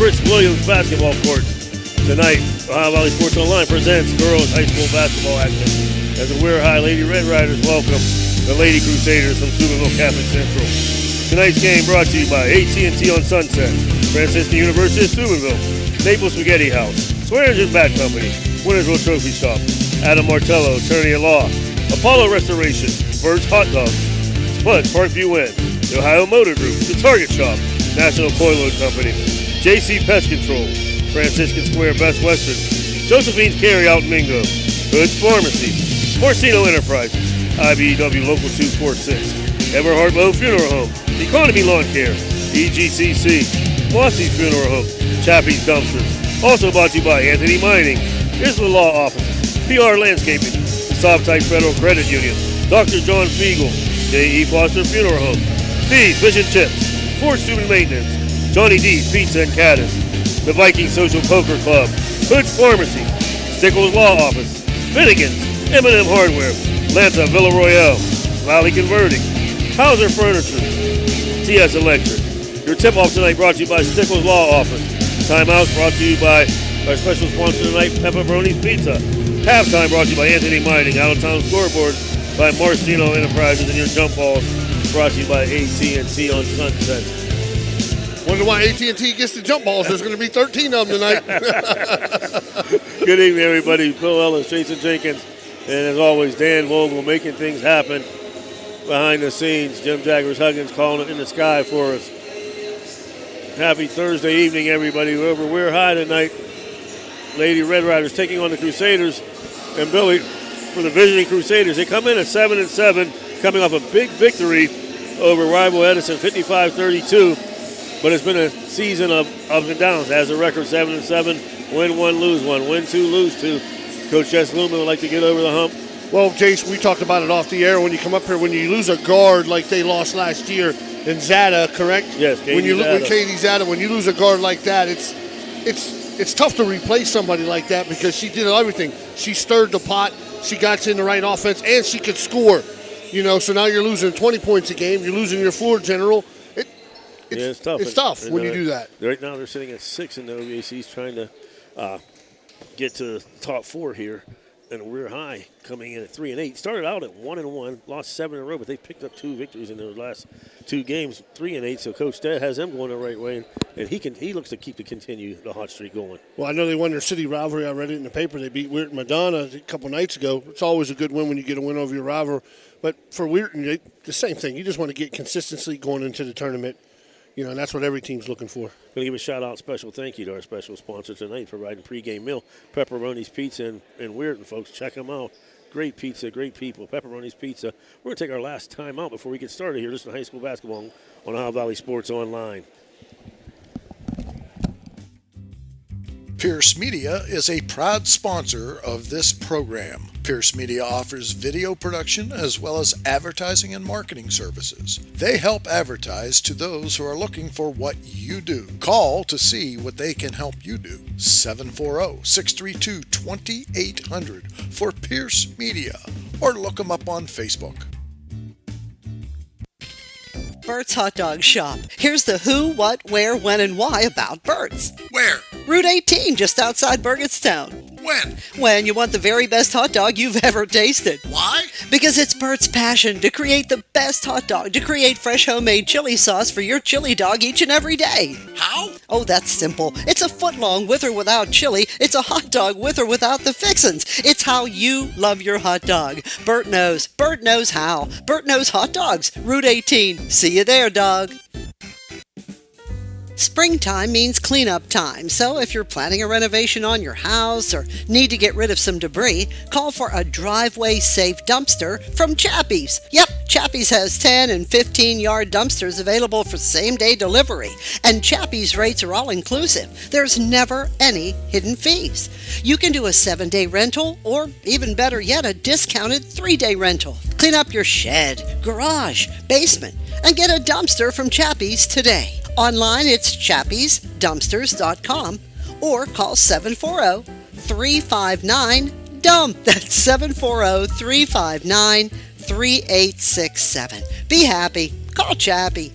Fritz Williams Basketball Court. Tonight, Ohio Valley Sports Online presents girls high school basketball action. As the Weir High Lady Red Riders welcome the Lady Crusaders from Steubenville Catholic Central. Tonight's game brought to you by AT&T on Sunset, Franciscan University of Steubenville, Naples Spaghetti House, Swearingen Bat Company, Wintersville Trophy Shop, Adam Martello, Attorney at Law, Apollo Restoration, Bird's Hot Dogs, Spuds Parkview Inn, the Ohio Motor Group, The Target Shop, National Coil Load Company, JC Pest Control, Franciscan Square Best Western, Josephine's Carry Out Mingo, Hood's Pharmacy, Morcino Enterprises, IBEW Local 246, Everhard Lowe Funeral Home, Economy Lawn Care, EGCC, Mossy's Funeral Home, Chappie's Dumpsters. Also brought to you by Anthony Mining, Isla Law Offices, PR Landscaping, the Sovtype Federal Credit Union, Dr. John Fiegel, J.E. Foster Funeral Home, Steve's Fish and Chips, Ford Student Maintenance, Johnny D's Pizza and Caddis, the Viking Social Poker Club, Hood's Pharmacy, Stickles Law Office, Finnegan's, M&M Hardware, Lanta Villa Royale, Valley Converting, Hauser Furniture, TS Electric. Your tip-off tonight brought to you by Stickles Law Office. Timeouts brought to you by our special sponsor tonight, Pepperoni's Pizza. Halftime brought to you by Anthony Mining. Out-of-town scoreboard by Marcino Enterprises. And your jump balls brought to you by AT&T on Sunset. Wonder why AT&T gets the jump balls. There's going to be 13 of them tonight. Good evening, everybody. Bill Ellis, Jason Jenkins, and as always, Dan Vogel making things happen behind the scenes. Jim Jaggers Huggins calling it in the sky for us. Happy Thursday evening, everybody. We're high tonight. Lady Red Riders taking on the Crusaders. And Billy, for the visiting Crusaders, they come in at 7-7, coming off a big victory over rival Edison, 55-32. But it's been a season of ups and downs. Has a record 7-7, win one, lose one, win two, lose two. Coach Jess Lumen would like to get over the hump. Well, Jace, we talked about it off the air. When you come up here, when you lose a guard like they lost last year in Zada, correct? Yes, Katie Zada. When you lose a guard like that, it's tough to replace somebody like that because she did everything. She stirred the pot, she got you in the right offense, and she could score. You know, so now you're losing 20 points a game. You're losing your floor general. It's tough. It's tough when you do that. Right now they're sitting at 6 in the OVACs trying to get to the top 4 here. And we're high coming in at 3-8. Started out at 1-1, lost 7 in a row, but they picked up 2 victories in their last 2 games, 3-8. So Coach Stead has them going the right way, and he looks to continue the hot streak going. Well, I know they won their city rivalry. I read it in the paper. They beat Weirton Madonna a couple nights ago. It's always a good win when you get a win over your rival. But for Weirton, the same thing. You just want to get consistency going into the tournament. You know, and that's what every team's looking for. Going to give a shout-out, special thank you to our special sponsor tonight, providing pregame meal, Pepperoni's Pizza in Weirton, folks. Check them out. Great pizza, great people. Pepperoni's Pizza. We're going to take our last time out before we get started here. This is high school basketball on Ohio Valley Sports Online. Pierce Media is a proud sponsor of this program. Pierce Media offers video production as well as advertising and marketing services. They help advertise to those who are looking for what you do. Call to see what they can help you do. 740-632-2800 for Pierce Media, or look them up on Facebook. Bert's Hot Dog Shop. Here's the who, what, where, when, and why about Bert's. Where? Route 18, just outside Burgettstown. When? When you want the very best hot dog you've ever tasted. Why? Because it's Bert's passion to create the best hot dog, to create fresh homemade chili sauce for your chili dog each and every day. How? Oh, that's simple. It's a foot-long with or without chili. It's a hot dog with or without the fixins. It's how you love your hot dog. Bert knows. Bert knows how. Bert knows hot dogs. Route 18. See you there, dog. Springtime means cleanup time, so if you're planning a renovation on your house or need to get rid of some debris, call for a driveway-safe dumpster from Chappie's. Yep, Chappie's has 10 and 15-yard dumpsters available for same-day delivery, and Chappie's rates are all-inclusive. There's never any hidden fees. You can do a 7-day rental, or even better yet, a discounted 3-day rental. Clean up your shed, garage, basement, and get a dumpster from Chappie's today. Online, it's chappiesdumpsters.com or call 740-359-DUMP. That's 740-359-3867. Be happy. Call Chappie.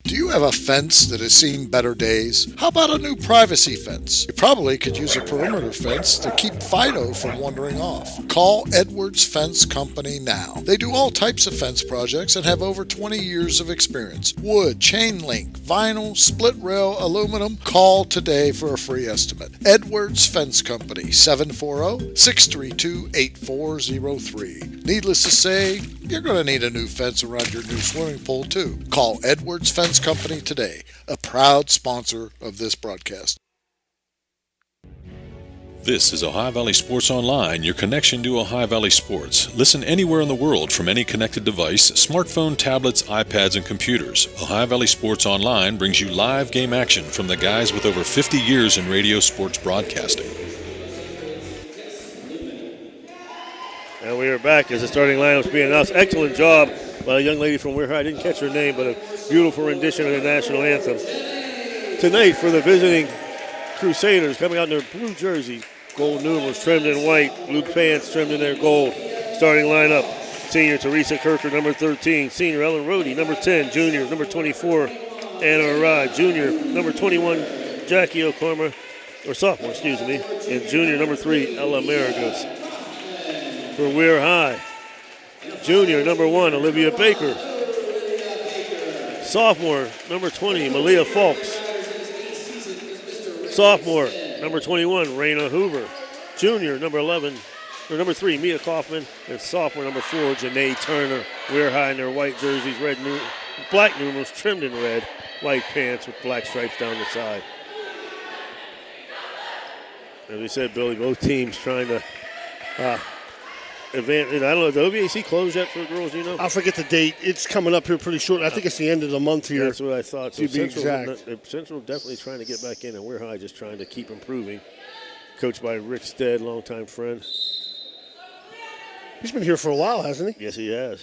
Do you have a fence that has seen better days? How about a new privacy fence? You probably could use a perimeter fence to keep Fido from wandering off. Call Edwards Fence Company now. They do all types of fence projects and have over 20 years of experience. Wood, chain link, vinyl, split rail, aluminum. Call today for a free estimate. Edwards Fence Company, 740-632-8403. Needless to say, you're going to need a new fence around your new swimming pool too. Call Edwards Fence Company today, a proud sponsor of this broadcast. This is Ohio Valley Sports Online, your connection to Ohio Valley sports. Listen anywhere in the world from any connected device, smartphone, tablets, iPads, and computers. Ohio Valley Sports Online brings you live game action from the guys with over 50 years in radio sports broadcasting. And we are back as the starting lineup is being announced. Excellent job by a young lady from WEIR High. I didn't catch her name, but a beautiful rendition of the national anthem. Tonight for the visiting Crusaders, coming out in their blue jerseys, gold numerals trimmed in white, blue pants trimmed in their gold. Starting lineup, senior Teresa Kirker, number 13, senior Ellen Rohde, number 10, junior, number 24, Anna Arad, junior, number 21, Jackie O'Corma, or sophomore, excuse me, and junior, number 3, Ella Maragos. For WEIR High, junior, number 1, Olivia Baker. Sophomore, number 20, Malia Falks. Sophomore, number 21, Raina Hoover. Junior, number 3, Mia Kaufman. And sophomore, number 4, Janae Turner. WEIR High in their white jerseys, black numerals trimmed in red, white pants with black stripes down the side. As we said, Billy, both teams trying to advance. I don't know, the OVAC closed yet for the girls, you know? I forget the date. It's coming up here pretty short. I think it's the end of the month here. That's what I thought. So to be exact. Central definitely trying to get back in, and WEIR High just trying to keep improving. Coached by Rick Stead, longtime friend. He's been here for a while, hasn't he? Yes, he has.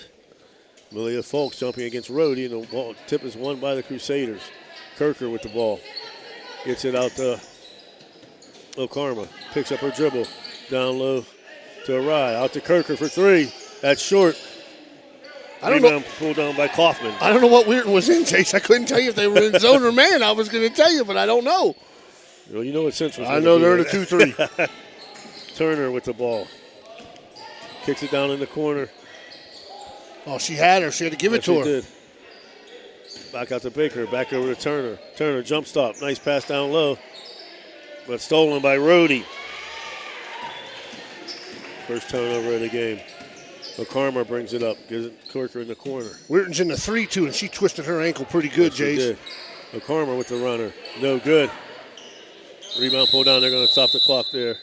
Malia Folks jumping against Rohde, and the ball tip is won by the Crusaders. Kirker with the ball. Gets it out to O'Karma. Picks up her dribble. Down low to Arai. Out to Kirker for 3. That's short. I don't know. Pulled down by Kaufman. I don't know what Weirton was in, Chase. I couldn't tell you if they were in zone or man. I was going to tell you, but I don't know. Well, you know what Central's I know they're in a 2-3. Turner with the ball. Kicks it down in the corner. Oh, she had her. She had to give it to her. Did. Back out to Baker. Back over to Turner. Turner jump stop. Nice pass down low. But stolen by Rohde. First turnover of the game. O'Karma brings it up. Gives it Kirker in the corner. Weirton's in the 3-2, and she twisted her ankle pretty good, Jace. O'Karma with the runner. No good. Rebound pulled down. They're going to stop the clock there.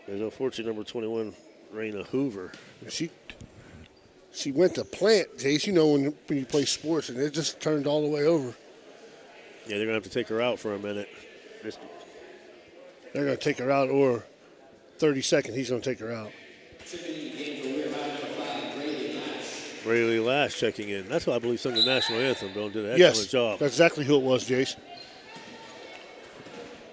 There's unfortunately number 21, Raina Hoover. She went to plant, Jace. You know when you play sports, and it just turned all the way over. Yeah, they're going to have to take her out for a minute. They're going to take her out, or 30 seconds, he's going to take her out. Rayleigh Lash checking in. That's why I believe sung the national anthem, Bill, and did an excellent job. That's exactly who it was, Jace.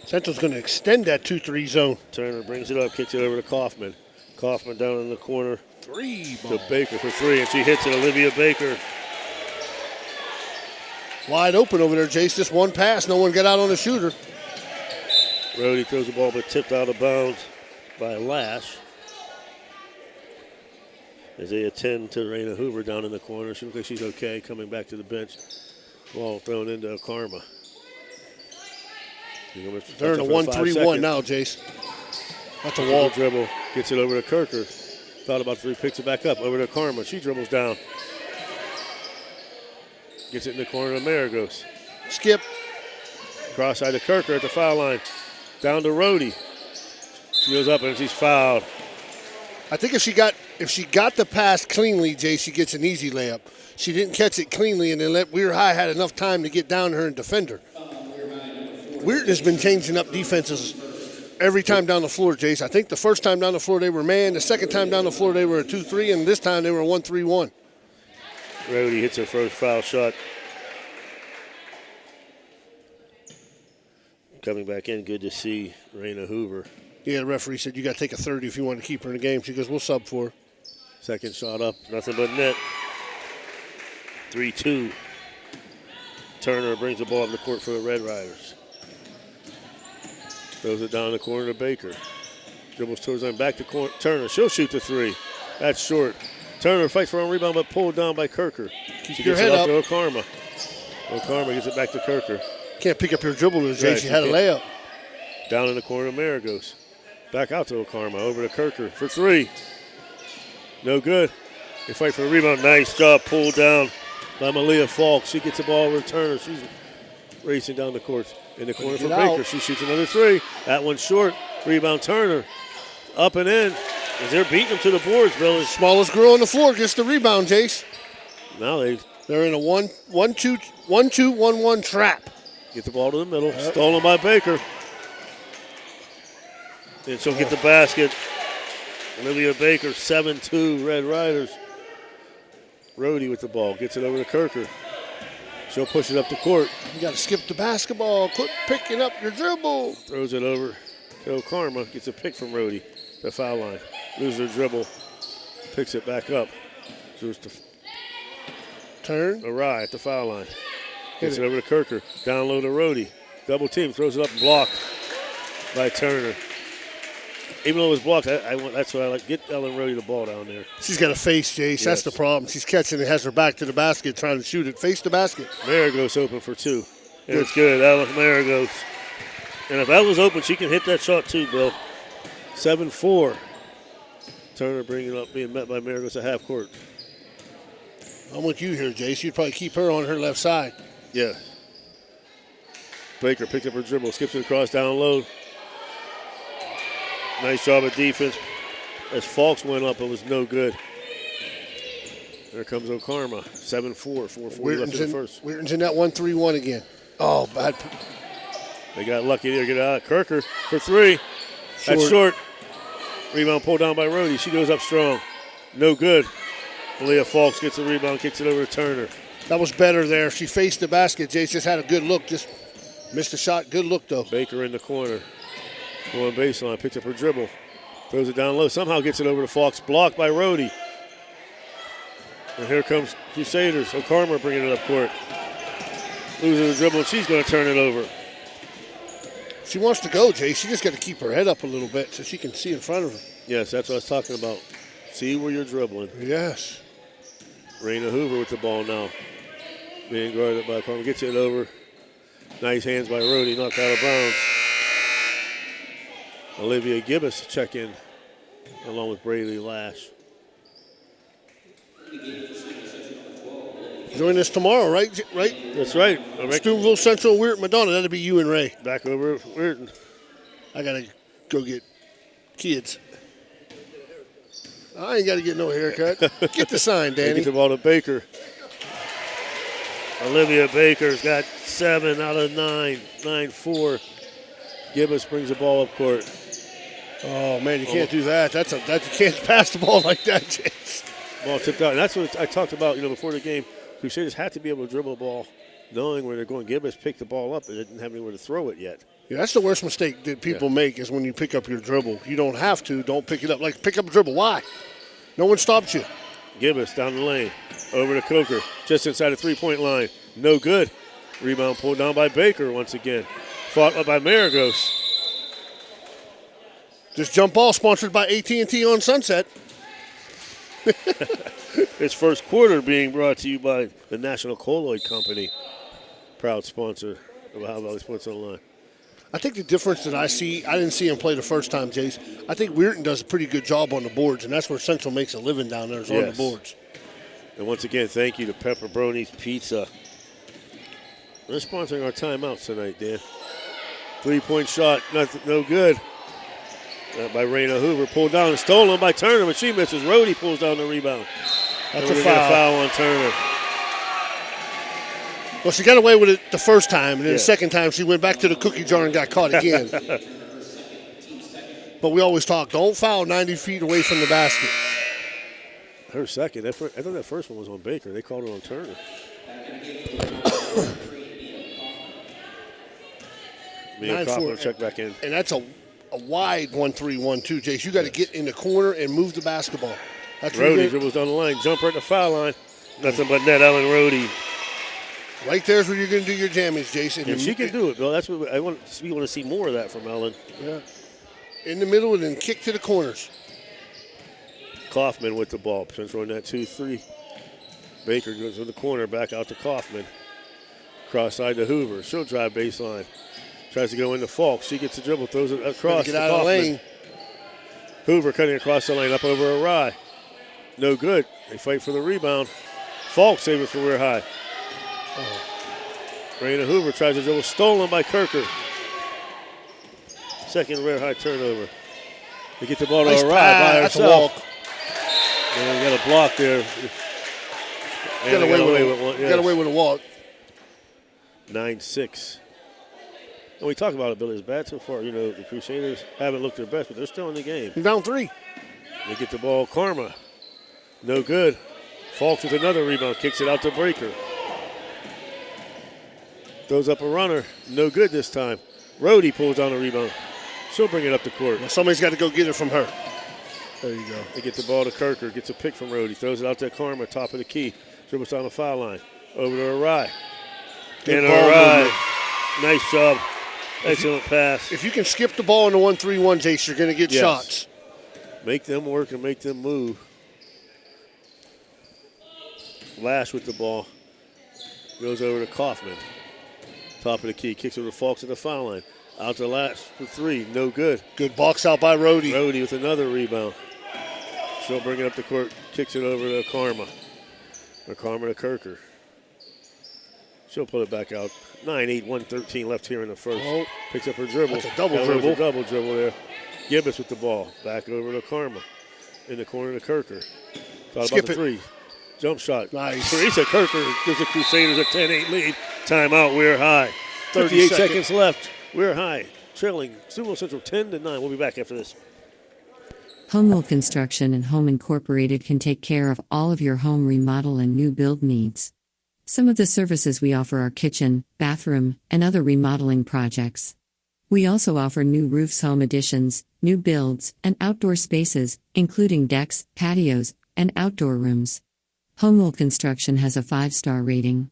Central's going to extend that 2-3 zone. Turner brings it up, kicks it over to Kaufman. Kaufman down in the corner. 3 ball. To Baker for 3, and she hits it. Olivia Baker. Wide open over there, Jace. Just one pass. No one got out on the shooter. Rohde throws the ball, but tipped out of bounds by Lash. As they attend to Raina Hoover down in the corner. She looks like she's okay, coming back to the bench. Ball thrown into Karma. They're in a 1-3-1 now, Jace. That's a wall dribble. Gets it over to Kirker. Thought about 3, picks it back up. Over to Karma. She dribbles down. Gets it in the corner to Maragos. Skip. Cross side to Kirker at the foul line. Down to Rohde. She goes up and she's fouled. I think if she got the pass cleanly, Jay, she gets an easy layup. She didn't catch it cleanly, and then WEIR High had enough time to get down to her and defend her. Weirton has been changing up defenses every time down the floor, Jace. I think the first time down the floor they were man. The second time down the floor they were a 2-3, and this time they were a 1-3-1. Rohde hits her first foul shot. Coming back in, good to see Raina Hoover. Yeah, the referee said you got to take a 30 if you want to keep her in the game. She goes, we'll sub for her. Second shot up, nothing but net. 3-2. Turner brings the ball up the court for the Red Riders. Throws it down the corner to Baker. Dribbles towards them, back to Turner. She'll shoot the three. That's short. Turner fights for a rebound, but pulled down by Kirker. Keep She your gets head it up. to O'Karma. O'Karma gets it back to Kirker. Can't pick up your dribble, Jay. Right, She had a layup. Down in the corner, Maragos. Back out to O'Karma, over to Kirker for three. No good. They fight for a rebound. Nice job, pulled down by Malia Falk. She gets the ball over to Turner. She's racing down the court. In the corner for Baker. She shoots another three. That one's short. Rebound Turner. Up and in. As they're beating them to the boards, Billy. Smallest girl on the floor gets the rebound, Jace. Now They're in a 1-2-1-1 trap. get the ball to the middle. Yep. Stolen by Baker. And she'll get the basket. Olivia Baker, 7-2, Red Riders. Rhodey with the ball. Gets it over to Kirker. She'll push it up the court. You got to skip the basketball. Quit picking up your dribble. Throws it over to O'Karma. Gets a pick from Rhodey. The foul line. Loses her dribble. Picks it back up. Goes to turn. Arai at the foul line. Gets it over to Kirker. Down low to Rhodey. Double team. Throws it up and blocked by Turner. Even though it was blocked, that's what I like. Get Ellen Rhodey the ball down there. She's got a face, Jace. Yes. That's the problem. She's catching it, has her back to the basket, trying to shoot it. Face the basket. Maragos open for two. And it's good. Ellen Maragos. And if Ellen's open, she can hit that shot too, Bill. 7-4. Turner bringing it up, being met by Maragos at half court. I'm with you here, Jace. You'd probably keep her on her left side. Yeah. Baker picked up her dribble, skips it across down low. Nice job of defense. As Falks went up, it was no good. There comes O'Karma. 7-4, 4:40 left in the first. Weirton's in that 1-3-1 again. Oh, bad. They got lucky there. Get out. Kirker for three. That's short. Rebound pulled down by Rhodey. She goes up strong. No good. Malia Falks gets the rebound, kicks it over to Turner. That was better there. She faced the basket. Jace just had a good look. Just missed the shot. Good look, though. Baker in the corner. Going baseline. Picks up her dribble. Throws it down low. Somehow gets it over to Falks. Blocked by Rhodey. And here comes Crusaders. O'Karma bringing it up court. Loses the dribble, and she's going to turn it over. She wants to go, Jay. She just got to keep her head up a little bit so she can see in front of her. Yes, that's what I was talking about. See where you're dribbling. Yes. Raina Hoover with the ball now. Being guarded by O'Karma. Gets it over. Nice hands by Rhodey. Knocked out of bounds. Olivia Gibbous check in along with Braylee Lash. Join us tomorrow, right? That's right. Steubenville Central, Weirton, Madonna. That'll be you and Ray. Back over at Weirton. I got to go get kids. I ain't got to get no haircut. Get the sign, Danny. Get the ball to Baker. Olivia Baker's got 7 out of 9. 9-4. Gibbous brings the ball up court. Oh, man, you can't do that. You can't pass the ball like that, James. Ball tipped out. And that's what I talked about, before the game. Crusaders had to be able to dribble the ball, knowing where they're going. Gibbous picked the ball up and didn't have anywhere to throw it yet. Yeah, that's the worst mistake that people make is when you pick up your dribble. You don't have to. Don't pick it up. Like, pick up a dribble. Why? No one stopped you. Gibbous down the lane. Over to Coker. Just inside the three-point line. No good. Rebound pulled down by Baker once again. Fought up by Maragos. This jump ball sponsored by AT&T on Sunset. This first quarter being brought to you by the National Colloid Company, proud sponsor of Ohio Valley Sports Online. I think the difference that I see, I didn't see him play the first time, Jace. I think Weirton does a pretty good job on the boards, and that's where Central makes a living down there is on the boards. And once again, thank you to Pepperoni's Pizza. They're sponsoring our timeouts tonight, Dan. 3-point shot, no good. By Raina Hoover, pulled down and stolen by Turner, but she misses. Rhodey pulls down the rebound. That's a foul. Get a foul on Turner. Well, she got away with it the first time, and then the second time she went back to the cookie jar and got caught again. But we always talk, don't foul 90 feet away from the basket. Her second. I thought that first one was on Baker. They called it on Turner. Mia Cropper check back in. And that's a wide 1-3-1 too, Jace. You got to get in the corner and move the basketball. That's Rhodey dribbles down the line. Jumper at the foul line. Nothing but net. Ellen Rhodey. Right there's where you're going to do your damage, Jason. And she can do it, Bill. That's what we want to see more of that from Ellen. Yeah. In the middle and then kick to the corners. Kaufman with the ball. Central in that 2-3. Baker goes to the corner, back out to Kaufman. Cross side to Hoover. She'll drive baseline. Tries to go into Falk. She gets the dribble, throws it across Get to out of the Kaufman. lane. Hoover cutting across the lane, up over a Rye. No good. They fight for the rebound. Falk save it for Weir High. Raina Hoover tries to dribble, stolen by Kirker. Second Weir High turnover. They get the ball to Nice a Rye pass. by That's a herself. walk. And they got a block there. And Got they away with one. got Yes. away with a walk. 9-6. And we talk about it, Billy. It's bad so far. You know, the Crusaders haven't looked their best, but they're still in the game. Down 3. They get the ball. Karma. No good. Falks with another rebound. Kicks it out to Breaker. Throws up a runner. No good this time. Rhodey pulls down a rebound. She'll bring it up the court. Well, somebody's got to go get it from her. There you go. They get the ball to Kirker. Gets a pick from Rhodey. Throws it out to Karma, top of the key. Dribbles down the foul line. Over to Arai. Good And ball Arai. movement. Nice job. Excellent pass. If you can skip the ball in the 1-3-1, Jace, you're going to get Yes. shots. Make them work and make them move. Lash with the ball. Goes over to Kaufman. Top of the key. Kicks over to Falks at the foul line. Out to Lash for 3. No good. Good box out by Rhodey. Rhodey with another rebound. She'll bring it up the court. Kicks it over to Karma. Or Karma to Kirker. She'll put it back out. 9-8, 1:13 left here in the first. Oh. Picks up her dribble. That's a double That was dribble. a double dribble there. Gibbous with the ball. Back over to Karma. In the corner to Kirker. Thought Skip about the it. 3. Jump shot. Nice. Teresa Kirker gives the Crusaders a 10-8 lead. Timeout. Weir High. 30 58 seconds. seconds left. Weir High trailing Sumo Central 10-9. We'll be back after this. Homewool Construction and Home Incorporated can take care of all of your home remodel and new build needs. Some of the services we offer are kitchen, bathroom, and other remodeling projects. We also offer new roofs, home additions, new builds, and outdoor spaces, including decks, patios, and outdoor rooms. Homewool Construction has a 5-star rating.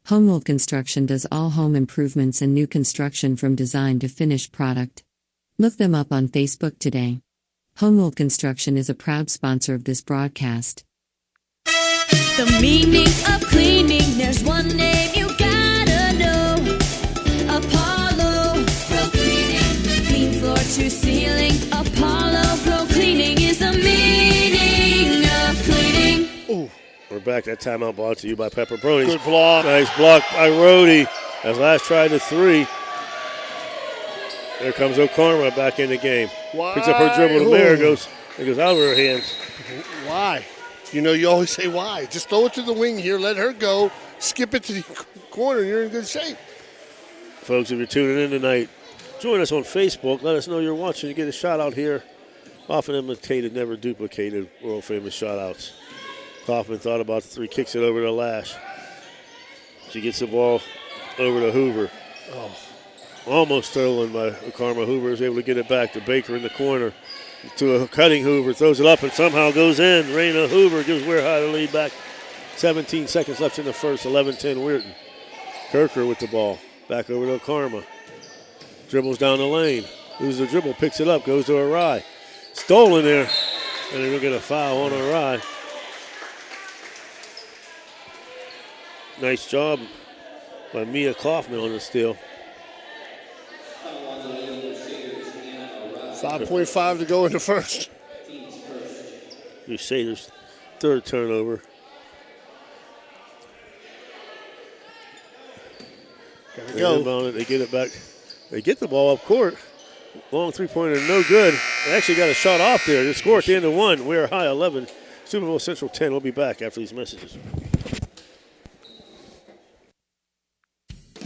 Homewool Construction does all home improvements and new construction from design to finished product. Look them up on Facebook today. Homewool Construction is a proud sponsor of this broadcast. The meaning of cleaning, there's one name you gotta know. Apollo Pro Cleaning. Clean floor to ceiling. Apollo Pro Cleaning is the meaning of cleaning. Ooh, We're back. That timeout brought to you by Pepperoni. good block. Nice block by Rhodey. As Last tried the 3. There comes O'Karma back in the game. Why? Picks up her dribble. The Ooh. mayor goes out of her hands. Why? You know, you always say why. Just throw it to the wing here. Let her go. Skip it to the corner. You're in good shape. Folks, if you're tuning in tonight, join us on Facebook. Let us know you're watching. You get a shout out here. Often imitated, never duplicated. World famous shout outs. Kaufman thought about the 3, kicks it over to Lash. She gets the ball over to Hoover. Almost stolen by Karma. Hoover is able to get it back to Baker in the corner. To a cutting Hoover, throws it up and somehow goes in. Raina Hoover gives Weir High the lead back. 17 seconds left in the first, 11-10 Weirton. Kirker with the ball. Back over to Karma. Dribbles down the lane. Loses the dribble, picks it up, goes to Arai. Stolen there. And they're going to get a foul on Arai. Nice job by Mia Kaufman on the steal. 5.5 to go in the first. Crusaders' 3rd turnover. There we They go. inbound it, they get it back. They get the ball up court. Long 3-pointer, no good. They actually got a shot off there. They score at the end of 1. We're high 11. Super Bowl Central 10. We'll be back after these messages.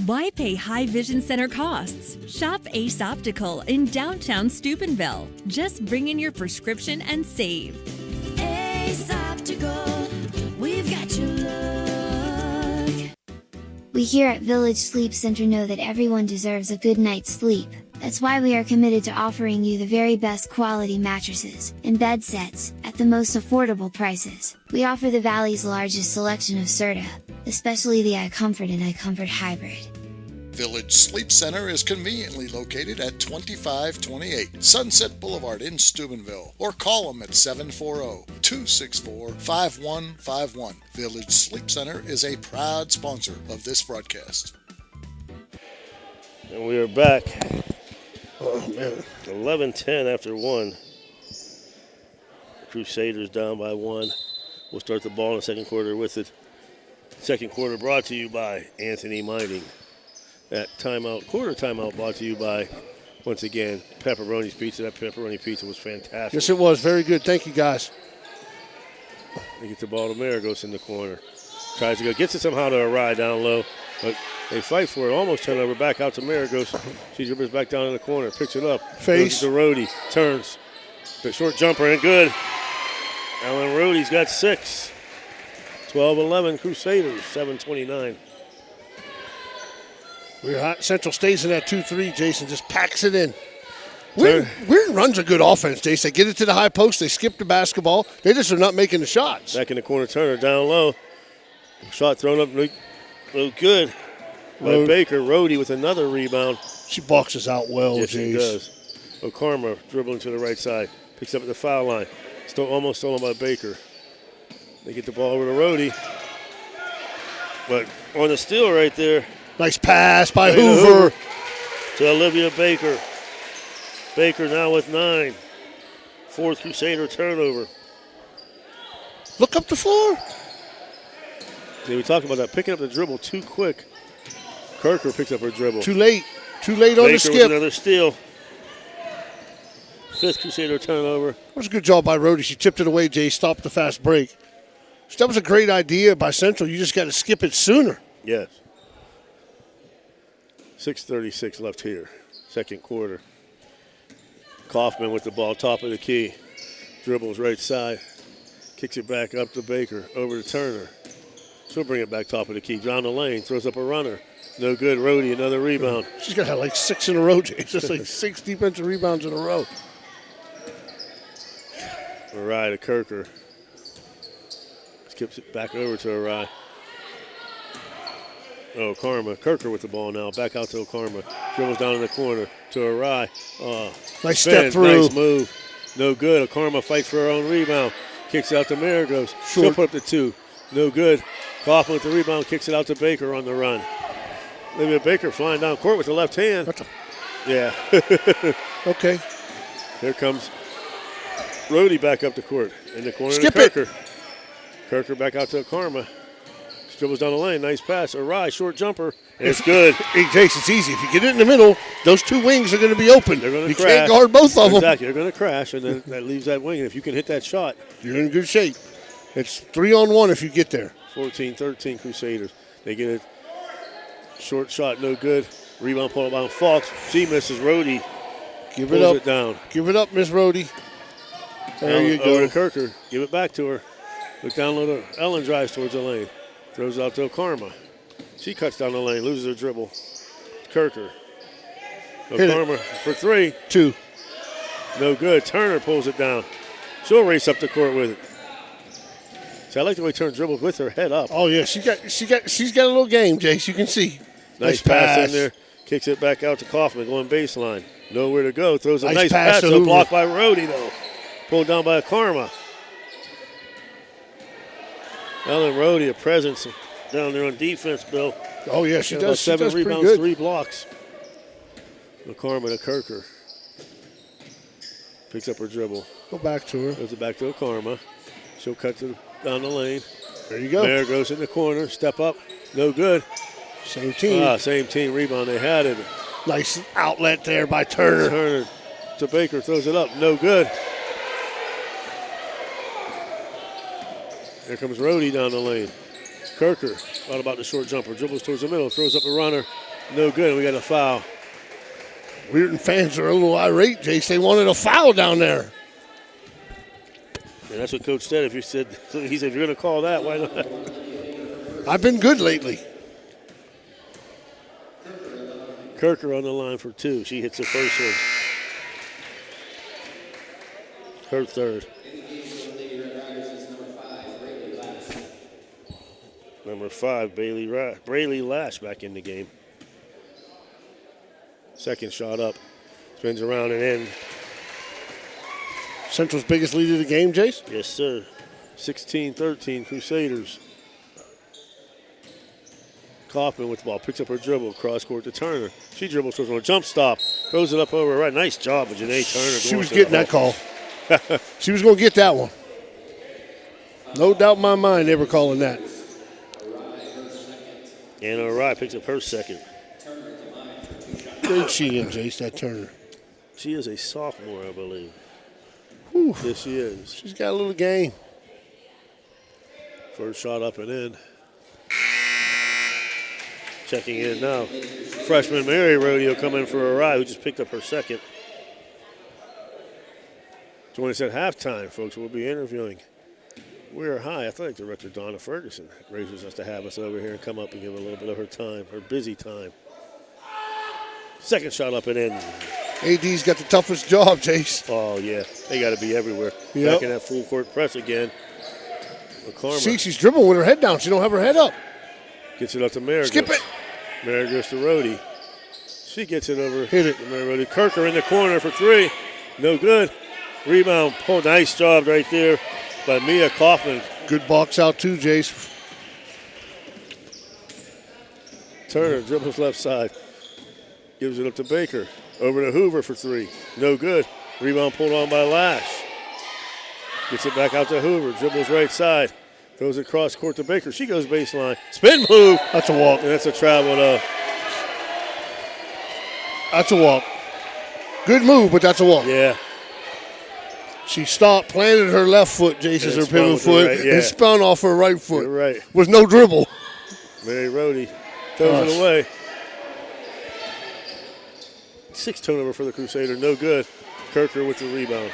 Why pay high vision center costs? Shop Ace Optical in downtown Steubenville. Just bring in your prescription and save. Ace Optical, we've got your look. We here at Village Sleep Center know that everyone deserves a good night's sleep. That's why we are committed to offering you the very best quality mattresses and bed sets at the most affordable prices. We offer the Valley's largest selection of Serta, especially the iComfort and iComfort Hybrid. Village Sleep Center is conveniently located at 2528 Sunset Boulevard in Steubenville, or call them at 740-264-5151. Village Sleep Center is a proud sponsor of this broadcast. And we are back. Oh, man. 11-10 after one. Crusaders down by one. We'll start the ball in the second quarter with it. Second quarter brought to you by Anthony Mining. That quarter timeout brought to you by, once again, Pepperoni's Pizza. That pepperoni pizza was fantastic. Yes, it was. Very good. Thank you, guys. They get the ball to Maragos in the corner. Tries to go. Gets it somehow to a ride down low. But they fight for it. Almost turn over. Back out to Maragos. She dribbles back down in the corner. Picks it up. Face. To Rhodey. Turns. The short jumper and good. Alan Rhodey's got 6. 12-11 Crusaders. 7:29. We're hot. Central stays in that 2-3. Jason just packs it in. Weird runs a good offense, Jason. They get it to the high post. They skip the basketball. They just are not making the shots. Back in the corner, Turner down low. Shot thrown up. No good by Baker. Rhodey with another rebound. She boxes out well, yes, Jace. she does. O'Karma dribbling to the right side. Picks up at the foul line. Almost stolen by Baker. They get the ball over to Rhodey. But on the steal right there. Nice pass by Hoover. To Olivia Baker. Baker now with 9. 4th Crusader turnover. Look up the floor. See, we talked about that. Picking up the dribble too quick. Kirker picks up her dribble. Too late. Too late on the skip. With another steal. 5th Crusader turnover. That was a good job by Rhodey. She tipped it away, Jay. Stopped the fast break. That was a great idea by Central. You just got to skip it sooner. Yes. 6:36 left here. Second quarter. Kaufman with the ball, top of the key. Dribbles right side. Kicks it back up to Baker. Over to Turner. She'll bring it back top of the key. Down the lane. Throws up a runner. No good. Rhodey, another rebound. She's got to have like 6 in a row, Jay. Just like 6 defensive rebounds in a row. Arai to Kirker. Skips it back over to Arai. O'Karma. Kirker with the ball now. Back out to O'Karma. Dribbles down in the corner to Arai. Nice step through. Nice move. No good. O'Karma fights for her own rebound. Kicks it out to Maragos. She'll put up the 2. No good. Kaufman with the rebound. Kicks it out to Baker on the run. Olivia Baker flying down court with the left hand. Yeah. Okay. Here comes Rhodey back up the court. In the corner Skip to Kirker. it. Kirker back out to O'Karma. Dribbles down the lane. Nice pass. Arai, short jumper. And it's good. Hey, Jace, it's easy. If you get it in the middle, those 2 wings are going to be open. They're going to You crash. can't guard both of them. Exactly. They're going to crash, and then that leaves that wing. And if you can hit that shot, you're in good shape. It's 3-on-1 if you get there. 14-13 Crusaders. They get a short shot, no good. Rebound pulled by Fox. She misses. Rhodey Give it up. it down. Give it up, Miss Rhodey. There you go. Over to Kirker. Give it back to her. Look down low to Ellen, drives towards the lane. Throws out to O'Karma. She cuts down the lane, loses her dribble. Kirker. O'Karma for 3. 2. No good. Turner pulls it down. She'll race up the court with it. See, I like the way Turner dribbles with her head up. Oh yeah, she's got a little game, Jace. You can see. Nice pass in there. Kicks it back out to Kaufman, going baseline. Nowhere to go. Throws a nice pass. So blocked by Rhodey though. Pulled down by Karma. Ellen Rhodey, a presence down there on defense, Bill. Oh yeah, she does. 7 rebounds, 3 blocks. Karma to Kirker. Picks up her dribble. Go back to her. Goes it back to Karma. She'll cut down the lane. There you go. There goes in the corner. Step up. No good. Same team. Same team. Rebound. They had it. Nice outlet there by Turner. Turner to Baker. Throws it up. No good. Here comes Rhodey down the lane. Kirker thought about the short jumper. Dribbles towards the middle. Throws up a runner. No good. We got a foul. Weirton fans are a little irate, Jace. They wanted a foul down there. And that's what Coach said. He said, if you're going to call that, why not? I've been good lately. Kirker on the line for 2. She hits the first one. Her 3rd. Number 5, Braley Lash back in the game. Second shot up. Spins around and in. Central's biggest lead of the game, Jace? Yes, sir. 16-13 Crusaders. Kaufman with the ball. Picks up her dribble. Cross court to Turner. She dribbles towards a jump stop. Throws it up over right. Nice job with Janae Turner. She was getting that call. She was going to get that one. No doubt in my mind they were calling that. And O'Reilly picks up her second. Good she is, Jace, that Turner. She is a sophomore, I believe. Whew. Yes, she is. She's got a little game. First shot up and in. Checking in now. Freshman Mary Rodeo coming for O'Reilly, who just picked up her second. Join us at halftime, folks. We'll be interviewing WEIR High Athletic Director Donna Ferguson. Gracious us to have us over here and come up and give a little bit of her time, her busy time. Second shot up and in. AD's got the toughest job, Jace. Oh, yeah. They got to be everywhere. Yep. Back in that full court press again. See, she's dribbling with her head down. She don't have her head up. Gets it up to Maragos. Skip it. Maragos to Rhodey. She gets it over. Hit it. To Rhodey. Kirker in the corner for 3. No good. Rebound. Oh, nice job right there by Mia Kaufman. Good box out too, Jace. Turner dribbles left side. Gives it up to Baker. Over to Hoover for 3. No good. Rebound pulled on by Lash. Gets it back out to Hoover. Dribbles right side. Throws it cross court to Baker. She goes baseline. Spin move. That's a walk. And that's a travel though. That's a walk. Good move, but that's a walk. Yeah. She stopped, planted her left foot, Jace, as her pivot foot, right, yeah. and spun off her right foot. You're right. With no dribble. Mary Rhodey throws it away. 6 turnover for the Crusader. No good. Kirker with the rebound.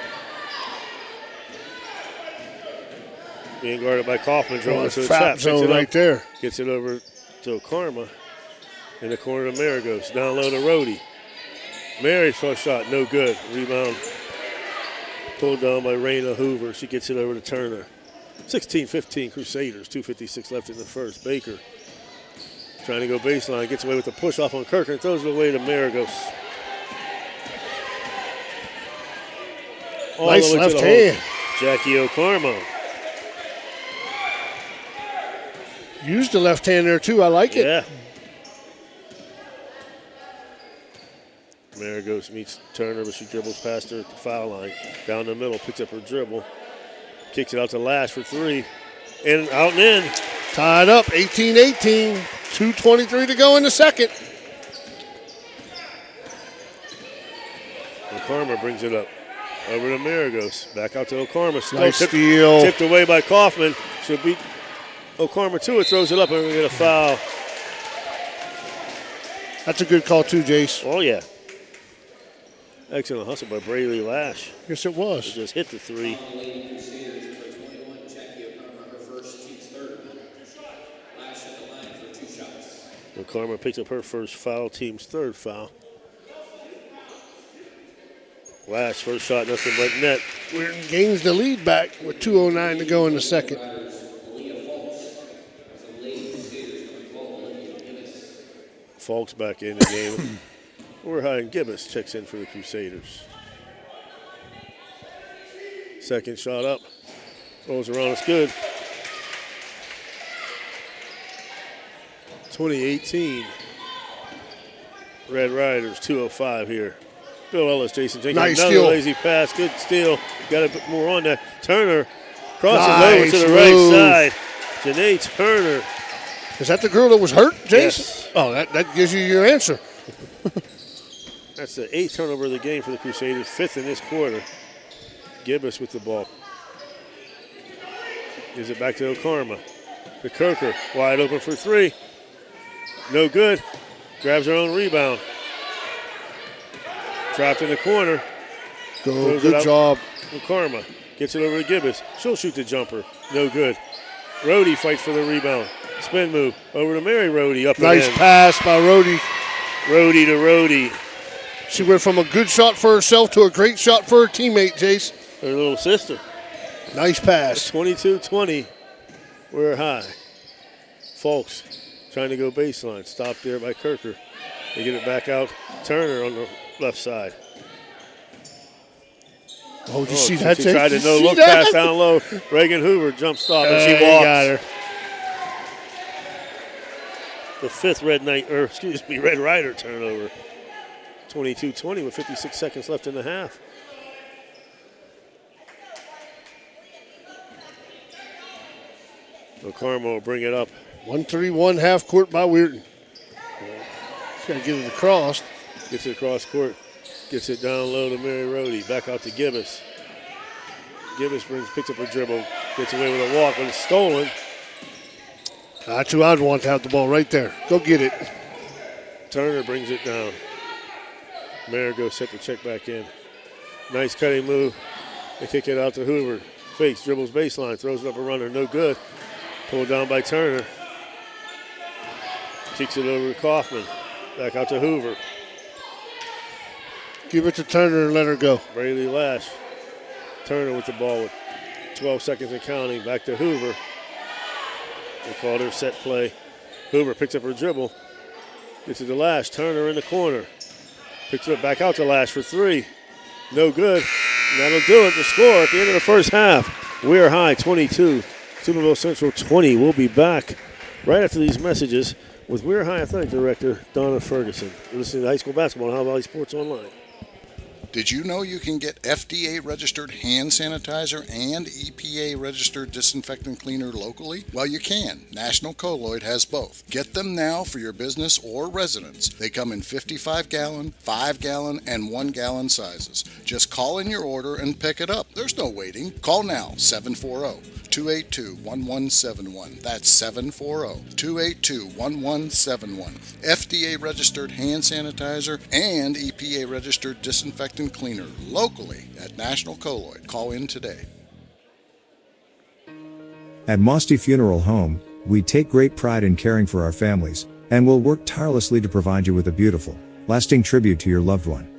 Being guarded by Kaufman. Dribbling to the trap zone right there. Gets it over to Karma. In the corner to Maragos. Down low to Rhodey. Mary's first shot. No good. Rebound pulled down by Raina Hoover. She gets it over to Turner. 16-15 Crusaders. 2:56 left in the first. Baker trying to go baseline. Gets away with the push off on Kirker and throws it away to Maragos. Nice left hand. Jackie O'Carmo. Used the left hand there too. I like it. Yeah. Maragos meets Turner, but she dribbles past her at the foul line. Down the middle, picks up her dribble. Kicks it out to Lash for 3. And out and in. Tied up, 18-18. 2:23 to go in the second. O'Carmo brings it up. Over to Maragos. Back out to O'Carmo. Nice steal. Tipped away by Kaufman. She'll beat O'Carmo to it. Throws it up and we get a foul. That's a good call too, Jace. Oh, yeah. Excellent hustle by Braley Lash. Yes, it was. She just hit the 3. O'Carmo picks up her first foul, team's third foul. Lash, first shot, nothing but net. We're gains the lead back with 2:09 to go in the second. Falk's back in the game. We're high and Gibbous checks in for the Crusaders. Second shot up. Rolls around, it's good. 2018. Red Riders, 2:05 here. Bill Ellis, Jason Jenkins. Nice Another steal. lazy pass. Good steal. Got to put more on that. Turner crosses Nice over to the move. right side. Janae Turner. Is that the girl that was hurt, Jason? Yes. Oh, that gives you your answer. That's the 8th turnover of the game for the Crusaders. 5th in this quarter. Gibbous with the ball. Gives it back to O'Carmo. To Kirker. Wide open for 3. No good. Grabs her own rebound. Trapped in the corner. Good job. O'Carmo gets it over to Gibbous. She'll shoot the jumper. No good. Rhodey fights for the rebound. Spin move. Over to Mary Rhodey. Up Nice and in. pass by Rhodey. Rhodey to Rhodey. She went from a good shot for herself to a great shot for her teammate, Jace. Her little sister. Nice pass. 22-20. We're high. Folks trying to go baseline. Stopped there by Kirker. They get it back out. Turner on the left side. Oh, did you see that? She tried to no-look pass down low. Reagan Hoover jump stop, and she walks. Got her. The fifth Red Rider turnover. 22-20 with 56 seconds left in the half. So Carmel will bring it up. 1-3-1 half court by Weirton. She's got to get it across. Gets it across court. Gets it down low to Mary Rohde. Back out to Gibbous. Gibbous picks up her dribble. Gets away with a walk, but it's stolen. That's who I'd want to have the ball right there. Go get it. Turner brings it down. Marigot set the check back in. Nice cutting move. They kick it out to Hoover. Fakes, dribbles baseline, throws it up a runner. No good. Pulled down by Turner. Kicks it over to Kaufman. Back out to Hoover. Give it to Turner and let her go. Braley Lash. Turner with the ball with 12 seconds and counting. Back to Hoover. They called her set play. Hoover picks up her dribble. Gets it to Lash. Turner in the corner. Picks it up back out to Lash for three. No good. And that'll do it. The score at the end of the first half. We're High 22. Steubenville Central 20. We'll be back right after these messages with Weir High Athletic Director Donna Ferguson. You're listening to High School Basketball on Ohio Valley Sports Online. Did you know you can get FDA-registered hand sanitizer and EPA-registered disinfectant cleaner locally? Well, you can. National Colloid has both. Get them now for your business or residence. They come in 55-gallon, 5-gallon, and 1-gallon sizes. Just call in your order and pick it up. There's no waiting. Call now, 740-282-1171. That's 740-282-1171. FDA-registered hand sanitizer and EPA-registered disinfectant cleaner locally at National Colloid. Call in today. At Mosty Funeral Home, we take great pride in caring for our families, and will work tirelessly to provide you with a beautiful, lasting tribute to your loved one.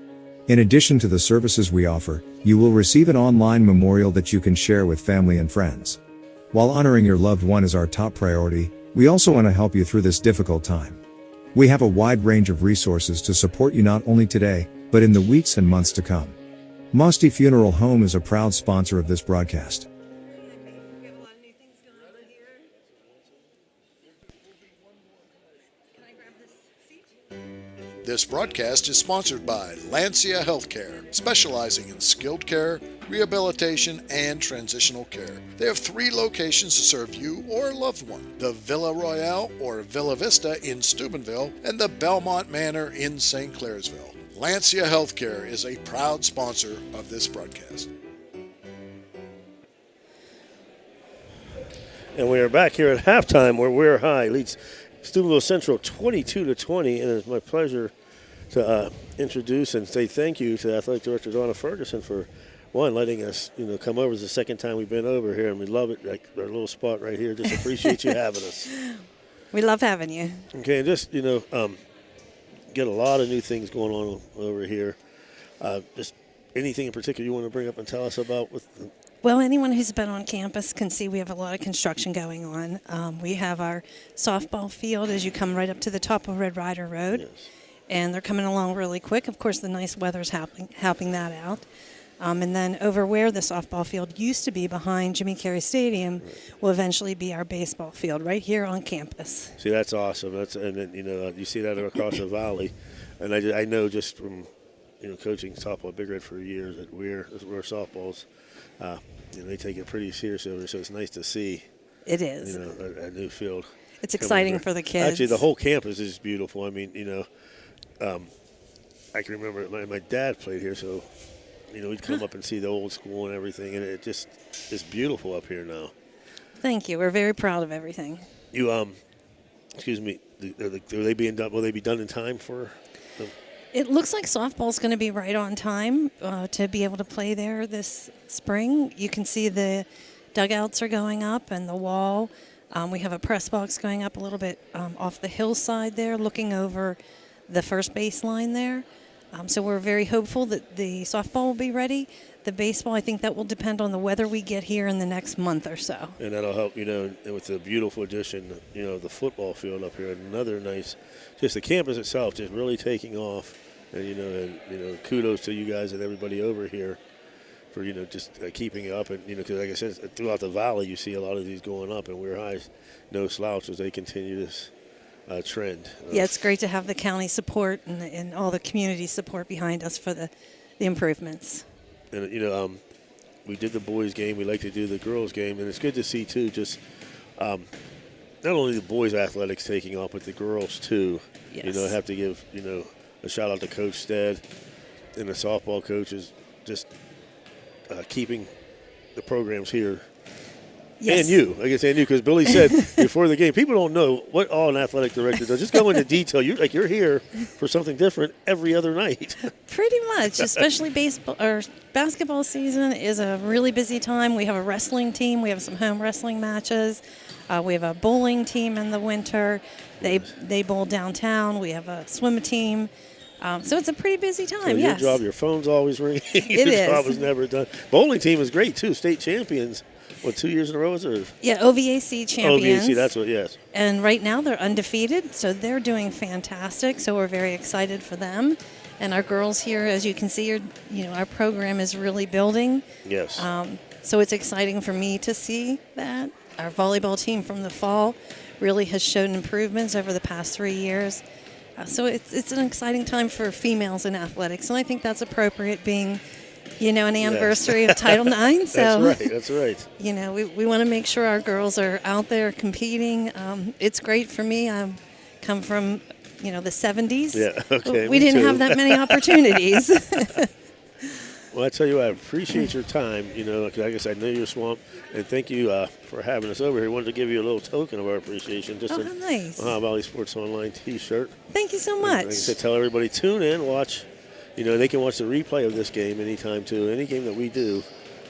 In addition to the services we offer, you will receive an online memorial that you can share with family and friends. While honoring your loved one is our top priority, we also want to help you through this difficult time. We have a wide range of resources to support you not only today, but in the weeks and months to come. Mosty Funeral Home is a proud sponsor of this broadcast. This broadcast is sponsored by Lancia Healthcare, specializing in skilled care, rehabilitation, and transitional care. They have 3 locations to serve you or a loved one: the Villa Royale or Villa Vista in Steubenville and the Belmont Manor in St. Clairsville. Lancia Healthcare is a proud sponsor of this broadcast. And we are back here at halftime where Weir High leads Steubenville Central 22-20, and it's my pleasure to introduce and say thank you to Athletic Director Donna Ferguson for letting us come over. It's the second time we've been over here, and we love it. Like our little spot right here. Just appreciate you having us. We love having you. Okay, and just get a lot of new things going on over here. Just anything in particular you want to bring up and tell us about with. Well, anyone who's been on campus can see we have a lot of construction going on. We have our softball field as you come right up to the top of Red Rider Road. Yes. And they're coming along really quick. Of course, the nice weather's helping that out. And then over where the softball field used to be behind Jimmy Carey Stadium will eventually be our baseball field right here on campus. See, that's awesome. And then, you see that across the valley. And I know just from, coaching softball at Big Red for years that we're softballs. They take it pretty seriously over there, so it's nice to see. It is. A new field. It's exciting for the kids. Actually, the whole campus is beautiful. I mean, I can remember my dad played here, so, we'd come up and see the old school and everything, and it just is beautiful up here now. Thank you. We're very proud of everything. Excuse me, will they be done in time for them? It looks like softball's going to be right on time to be able to play there this spring. You can see the dugouts are going up and the wall. We have a press box going up a little bit off the hillside there, looking over the first baseline there. So we're very hopeful that the softball will be ready. The baseball, I think that will depend on the weather we get here in the next month or so. And that'll help, with the beautiful addition, of the football field up here. Another nice, just the campus itself just really taking off. And, kudos to you guys and everybody over here for, just keeping it up. And, because like I said, throughout the valley, you see a lot of these going up, and Weir High's no slouch as they continue this trend. Yeah, it's great to have the county support and all the community support behind us for the improvements. And, we did the boys' game. We like to do the girls' game. And it's good to see, too, just not only the boys' athletics taking off, but the girls, too. Yes. I have to give, a shout-out to Coach Stead and the softball coaches just keeping the programs here. Yes. And you, I guess, and you, because Billy said before the game, people don't know what all an athletic director does. Just go into detail. You're here for something different every other night. Pretty much, especially baseball or basketball season is a really busy time. We have a wrestling team. We have some home wrestling matches. We have a bowling team in the winter. They bowl downtown. We have a swim team. So it's a pretty busy time. So yes. Your job, your phone's always ringing. It your is. job is never done. Bowling team is great too. State champions. What, 2 years in a row is it? Yeah, OVAC champions. OVAC, that's what. Yes. And right now they're undefeated, so they're doing fantastic. So we're very excited for them. And our girls here, as you can see, our program is really building. Yes. So it's exciting for me to see that. Our volleyball team from the fall really has shown improvements over the past 3 years. So it's an exciting time for females in athletics, and I think that's appropriate being, an anniversary of Title IX. So That's right. We want to make sure our girls are out there competing. It's great for me. I come from, the 70s. Yeah, okay. We didn't have that many opportunities. Well, I tell you what, I appreciate your time. Like I said, I know you're swamped, and thank you for having us over here. Wanted to give you a little token of our appreciation. Just how nice. Ohio Valley Sports Online T-shirt. Thank you so And much. like I said, tell everybody, tune in, watch. They can watch the replay of this game anytime, too. Any game that we do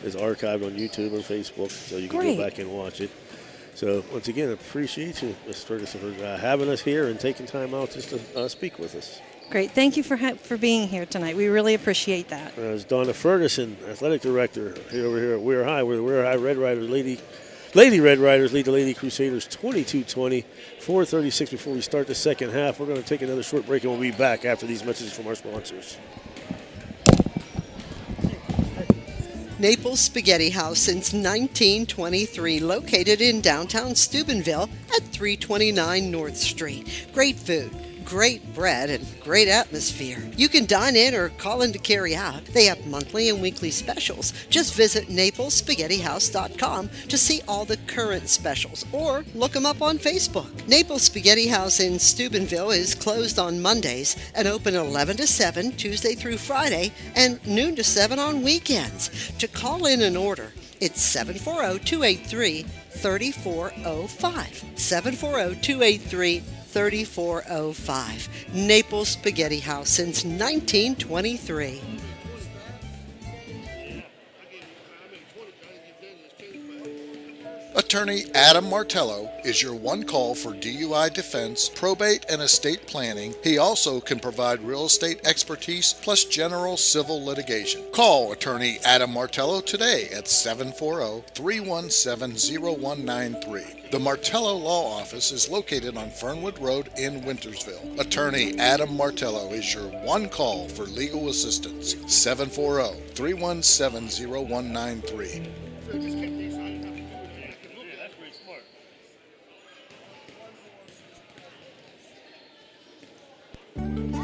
is archived on YouTube and Facebook, so you can Great. go back and watch it. So, once again, I appreciate you, Ms. Ferguson, for having us here and taking time out just to speak with us. Great. Thank you for being here tonight. We really appreciate that. It's Donna Ferguson, athletic director over here at Weir High, where the Weir High Red Riders, Lady Red Riders lead the Lady Crusaders 22-20, 4:36 before we start the second half. We're going to take another short break, and we'll be back after these messages from our sponsors. Naples Spaghetti House since 1923, located in downtown Steubenville at 329 North Street. Great food, great bread, and great atmosphere. You can dine in or call in to carry out. They have monthly and weekly specials. Just visit NaplesSpaghettiHouse.com to see all the current specials, or look them up on Facebook. Naples Spaghetti House in Steubenville is closed on Mondays and open 11 to 7 Tuesday through Friday and noon to 7 on weekends. To call in and order, it's 740-283-3405. 740-283-3405. Naples Spaghetti House since 1923. Attorney Adam Martello is your one call for DUI defense, probate, and estate planning. He also can provide real estate expertise plus general civil litigation. Call Attorney Adam Martello today at 740-317-0193. The Martello Law Office is located on Fernwood Road in Wintersville. Attorney Adam Martello is your one call for legal assistance. 740-317-0193.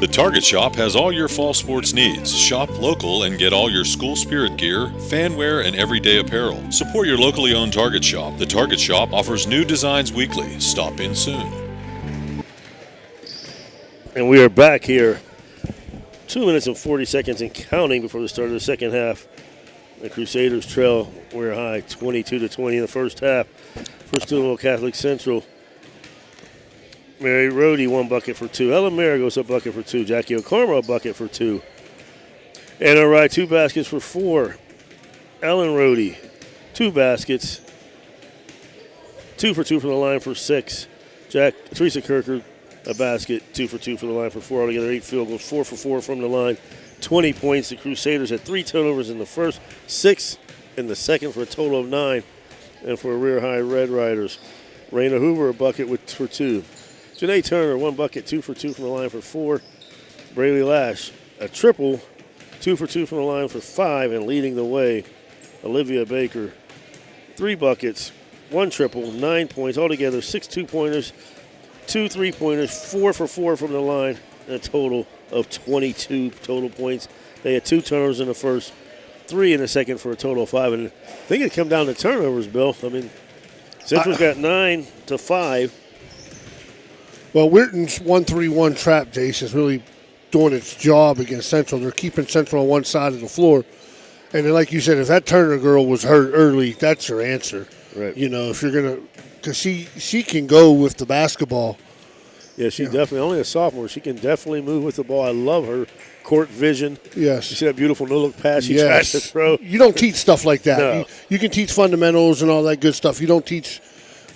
The Target Shop has all your fall sports needs. Shop local and get all your school spirit gear, fan wear, and everyday apparel. Support your locally owned Target Shop. The Target Shop offers new designs weekly. Stop in soon. And we are back here. 2 minutes and 40 seconds and counting before the start of the second half. The Crusaders trail Weir High 22-20 in the first half. For Steubenville Catholic Central, Mary Rhodey, 1 bucket for 2. Ellen Maragos, a bucket for 2. Jackie O'Carmel, a bucket for 2. And all right, 2 baskets for 4. Ellen Rhodey, 2 baskets. 2 for 2 from the line for 6. Teresa Kirker, a basket, 2 for 2 from the line for 4 altogether, 8 field goals, 4 for 4 from the line, 20 points. The Crusaders had 3 turnovers in the first, 6 in the second for a total of 9. And for Weir High Red Riders, Raina Hoover, a bucket for 2. Janae Turner, 1 bucket, 2 for 2 from the line for 4. Braylee Lash, a triple, 2 for 2 from the line for 5, and leading the way, Olivia Baker, 3 buckets, 1 triple, 9 points, altogether 6 2-pointers, 2 3-pointers, 4 for 4 from the line, and a total of 22 total points. They had 2 turnovers in the first, 3 in the second for a total of 5. And I think it come down to turnovers, Bill. I mean, Central's got 9 to 5. Well, Weirton's 1-3-1 trap, Jace, is really doing its job against Central. They're keeping Central on one side of the floor. And then, like you said, if that Turner girl was hurt early, that's your answer. Right. You know, if you're going to – because she can go with the basketball. Yeah, she's definitely only a sophomore. She can definitely move with the ball. I love her court vision. Yes. You see that beautiful no-look pass she tried to throw? You don't teach stuff like that. No. You can teach fundamentals and all that good stuff. You don't teach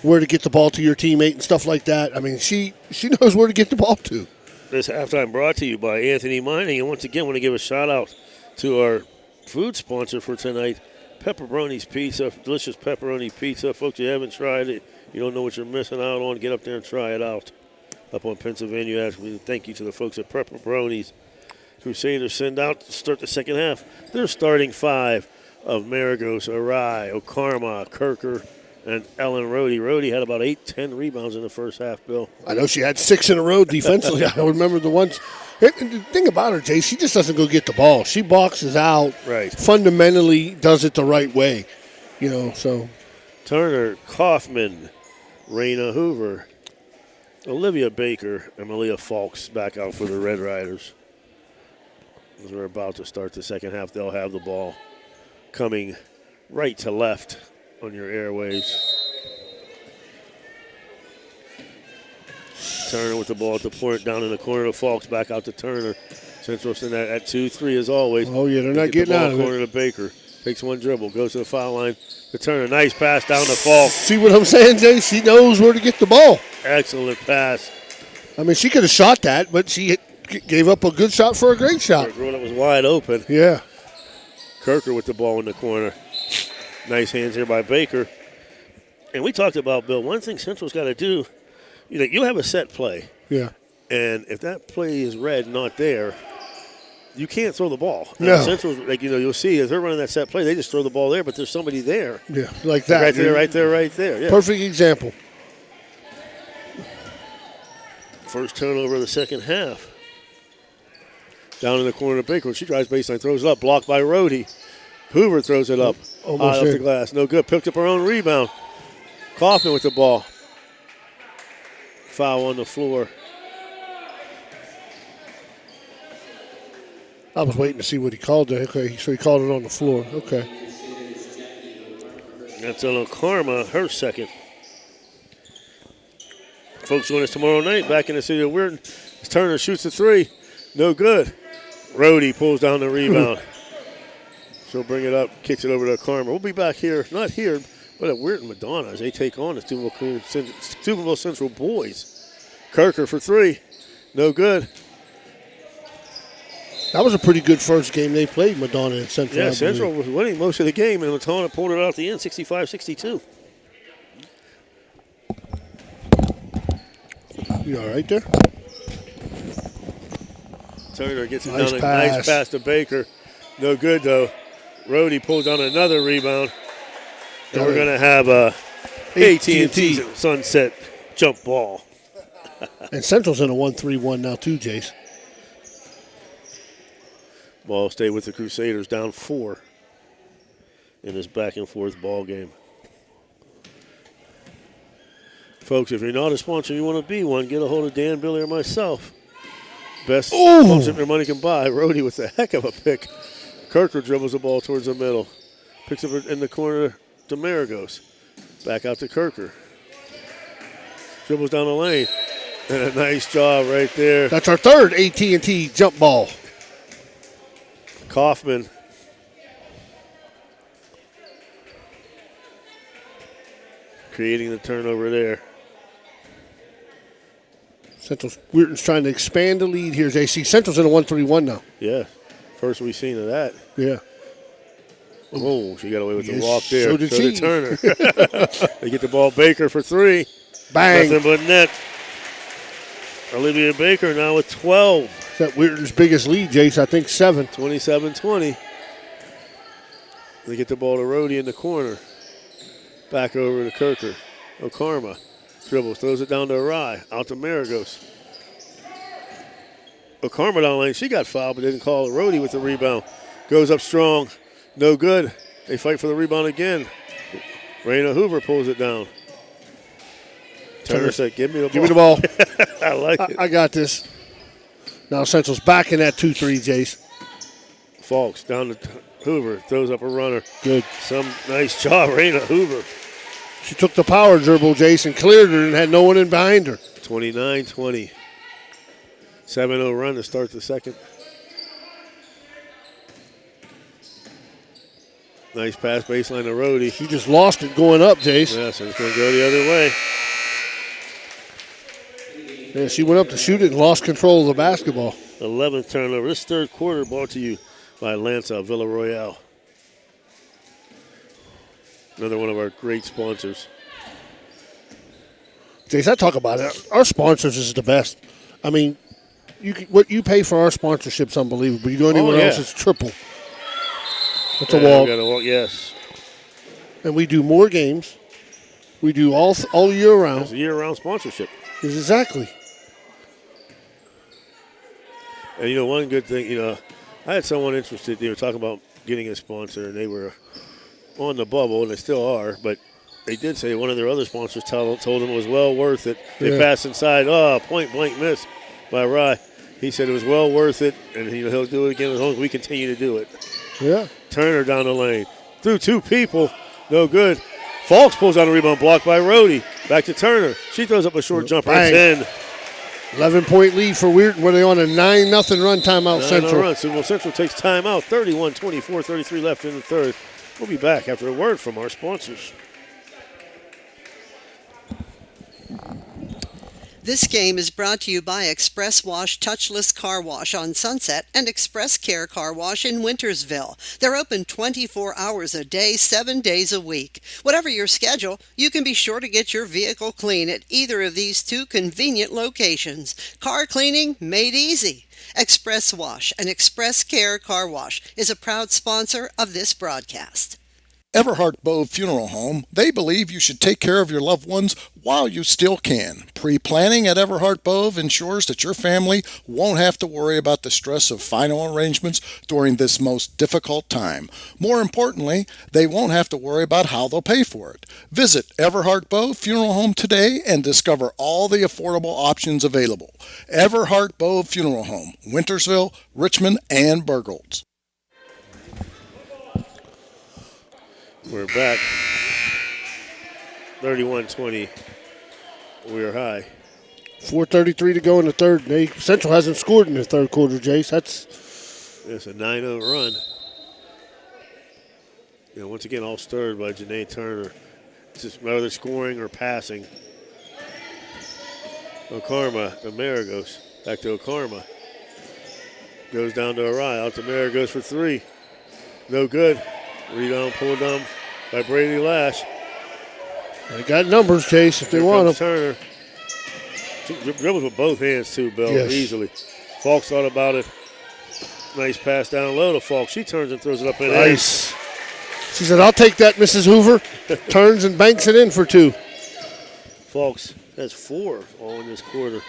where to get the ball to your teammate and stuff like that. I mean, she knows where to get the ball to. This halftime brought to you by Anthony Mining. And once again, I want to give a shout-out to our food sponsor for tonight, Pepperoni's Pizza, delicious pepperoni pizza. Folks, you haven't tried it, you don't know what you're missing out on, get up there and try it out. Up on Pennsylvania Avenue. Thank you to the folks at Pepperoni's. Crusaders send out to start the second half. Their starting 5 of Maragos, Arai, Okarma, Kirker, and Ellen Rohde. Rohde had about 8-10 rebounds in the first half, Bill. I know she had 6 in a row defensively. I remember the ones. And the thing about her, Jay, she just doesn't go get the ball. She boxes out. Right. Fundamentally does it the right way. You know, so. Turner, Kaufman, Raina Hoover, Olivia Baker, and Malia Falks back out for the Red Riders. As we're about to start the second half, they'll have the ball coming right to left on your airwaves. Turner with the ball at the point, down in the corner to Falks, back out to Turner. Central send that at 2-3 as always. Oh, yeah, they're not getting out of it. Corner to Baker. Takes one dribble, goes to the foul line to Turner. Nice pass down to Falks. See what I'm saying, Jay? She knows where to get the ball. Excellent pass. I mean, she could have shot that, but she gave up a good shot for a great shot. It was wide open. Yeah. Kirker with the ball in the corner. Nice hands here by Baker. And we talked about, Bill, one thing Central's got to do, you have a set play. Yeah. And if that play is red, not there, you can't throw the ball. No. Central's, you'll see, as they're running that set play, they just throw the ball there, but there's somebody there. Yeah, like that. Right there. Yeah. Perfect example. First turnover of the second half. Down in the corner to Baker. She drives baseline, throws it up, blocked by Rohde. Hoover throws it up. Almost off the glass. No good. Picked up her own rebound. Kaufman with the ball. Foul on the floor. I was waiting to see what he called there. Okay, so he called it on the floor. Okay. That's on Karma, her second. Folks, join us tomorrow night back in the city of Weirton. Turner shoots a 3. No good. Rohde pulls down the rebound. She'll bring it up, kicks it over to Karma. We'll be back here, not here, but at Weirton Madonna as they take on the Steubenville Central boys. Kirker for 3. No good. That was a pretty good first game they played, Madonna and Central. Yeah, Central was winning most of the game, and Madonna pulled it out at the end, 65-62. You all right there? Turner gets it Nice down. pass. Nice pass to Baker. No good, though. Rohde pulls down another rebound. And we're going to have a AT&T Sunset jump ball. And Central's in a 1-3-1 now too, Jace. Ball stay with the Crusaders, down 4 in this back-and-forth ball game. Folks, if you're not a sponsor, you want to be one, get a hold of Dan, Billy, or myself. Best sponsorship your money can buy. Rohde with a heck of a pick. Kirker dribbles the ball towards the middle. Picks up in the corner to Maragos. Back out to Kirker. Dribbles down the lane. And a nice job right there. That's our third AT&T jump ball. Kaufman. Creating the turnover there. Weirton's trying to expand the lead here, JC. Central's in a 1-3-1 now. Yeah. First we've seen of that. Yeah. Oh, she got away with Yes, the walk there. so did she. Turner. They get the ball. Baker for 3. Bang. Nothing but net. Olivia Baker now with 12. That Weirton's biggest lead, Jace. I think 7. 27-20. They get the ball to Rhodey in the corner. Back over to Kirker. Okarma dribbles, throws it down to Arai. Out to Maragos. Okarma down lane. She got fouled, but didn't call it. Rhodey with the rebound. Goes up strong. No good. They fight for the rebound again. Raina Hoover pulls it down. Turner said, give me the ball. Give me the ball. I like it. I got this. Now Central's back in that 2-3, Jace. Falks down to Hoover. Throws up a runner. Good. Some nice job, Raina Hoover. She took the power dribble, Jason, cleared her and had no one in behind her. 29-20. 7-0 run to start the second. Nice pass baseline to Rhodey. She just lost it going up, Jace. Yeah, so it's going to go the other way. Yeah, she went up to shoot it and lost control of the basketball. 11th turnover. This third quarter brought to you by Lanza Villarroyale. Another one of our great sponsors. Jace, I talk about it. Our sponsors is the best. I mean, what you pay for our sponsorship's unbelievable. You go anywhere else, it's triple. That's a walk. Yes. And we do more games. We do all year round. It's a year-round sponsorship. Yes, exactly. And, one good thing, I had someone interested. They were talking about getting a sponsor, and they were on the bubble, and they still are. But they did say one of their other sponsors told them it was well worth it. They passed inside. Point-blank miss by Rye. He said it was well worth it, and he'll do it again as long as we continue to do it. Yeah. Turner down the lane. Through 2 people. No good. Falks pulls out a rebound blocked by Rhodey. Back to Turner. She throws up a short jumper. It's in. 11-point lead for Weirton when they're on a 9-0 run timeout Central. Run. Central takes timeout. 31-24, 33 left in the third. We'll be back after a word from our sponsors. This game is brought to you by Express Wash Touchless Car Wash on Sunset and Express Care Car Wash in Wintersville. They're open 24 hours a day, 7 days a week. Whatever your schedule, you can be sure to get your vehicle clean at either of these 2 convenient locations. Car cleaning made easy. Express Wash and Express Care Car Wash is a proud sponsor of this broadcast. Everhart Bove Funeral Home, they believe you should take care of your loved ones while you still can. Pre-planning at Everhart Bove ensures that your family won't have to worry about the stress of final arrangements during this most difficult time. More importantly, they won't have to worry about how they'll pay for it. Visit Everhart Bove Funeral Home today and discover all the affordable options available. Everhart Bove Funeral Home, Wintersville, Richmond, and Burgolds. We're back. 31-20. We're high. 4:33 to go in the third. Central hasn't scored in the third quarter, Jace. It's a 9-0 run. Once again, all stirred by Janae Turner. It's just whether scoring or passing. Okarma to Maragos. Back to Okarma. Goes down to Arai. Out to Maragos for 3. No good. Rebound pulled down by Brady Lash. They got numbers, Chase, if they want them. Turner. She dribbles with both hands, too, Bill, easily. Falks thought about it. Nice pass down low to Falks. She turns and throws it up in there. Nice. She said, I'll take that, Mrs. Hoover. Turns and banks it in for 2. Falks has 4 all in this quarter.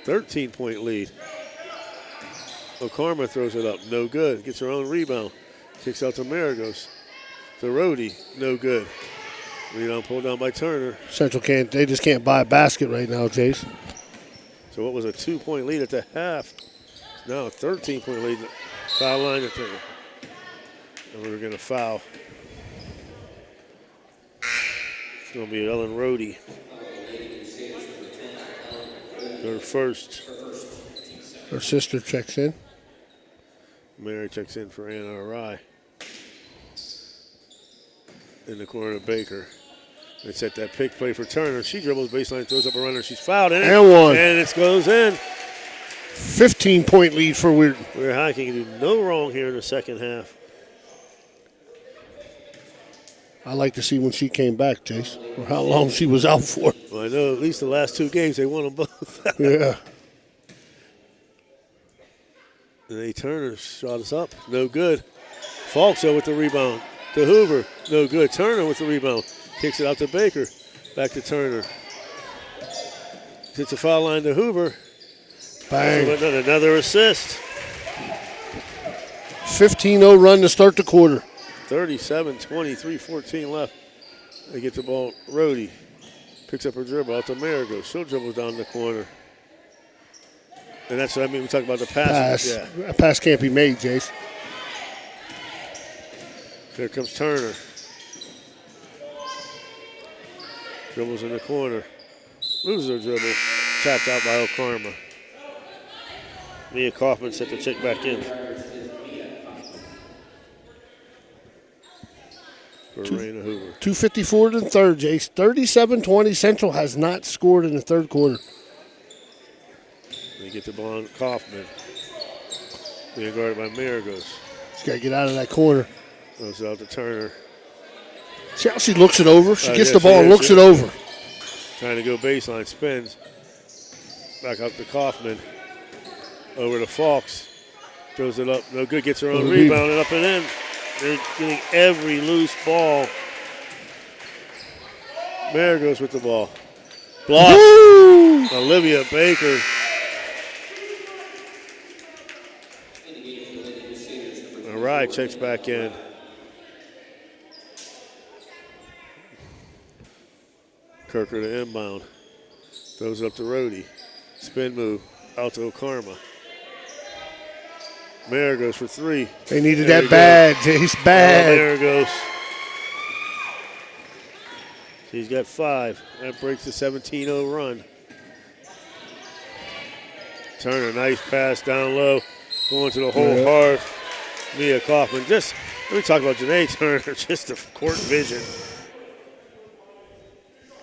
13-point lead. Okarma throws it up. No good. Gets her own rebound. Kicks out to Maragos. To Rhodey. No good. Rebound pulled down by Turner. Central they just can't buy a basket right now, Chase. So what was a 2-point lead at the half? Now a 13-point lead. Foul line at the. And we're going to foul. It's going to be Ellen Rhodey. Her first. Her sister checks in. Mary checks in for Anna Arai. In the corner, Baker. They set that pick play for Turner. She dribbles baseline, throws up a runner. She's fouled in it. And one. And it goes in. 15-point lead for Weir. Weir High can do no wrong here in the second half. I like to see when she came back, Chase, or how long she was out for. Well, I know at least the last 2 games they won them both. Yeah. And Turner shot us up. No good. Falkso with the rebound. To Hoover. No good. Turner with the rebound. Kicks it out to Baker. Back to Turner. Hits the foul line to Hoover. Bang. Another assist. 15-0 run to start the quarter. 37-23, 14 left. They get the ball. Rhodey picks up her dribble out to Marigo. She'll dribble down the corner. And that's what I mean. We talk about the pass. Yeah. A pass can't be made, Jace. Here comes Turner. Dribbles in the corner. Loses her dribble. Tapped out by O'Karma. Mia Kaufman set the check back in. For Raina Hoover. 2:54 to the third, Jace. 37-20. Central has not scored in the third quarter. They get the ball on Kaufman. Being guarded by Marigos. She's got to get out of that corner. Goes out to Turner. See how she looks it over? She gets the ball and looks it over. Trying to go baseline, spins. Back up to Kaufman. Over to Falks. Throws it up. No good. Gets her own rebound and up and in. They're getting every loose ball. Marigos with the ball. Block. Woo! Olivia Baker. All right, checks back in. Kirker to inbound. Throws it up to Rhodey. Spin move. Out to O'Karma. Marigos for 3. They needed that bad, Jace. Bad. Marigos. She's got 5. That breaks the 17-0 run. Turner, nice pass down low. Going to the hole hard. Mia Kaufman. Let me talk about Janae Turner. Just the court vision.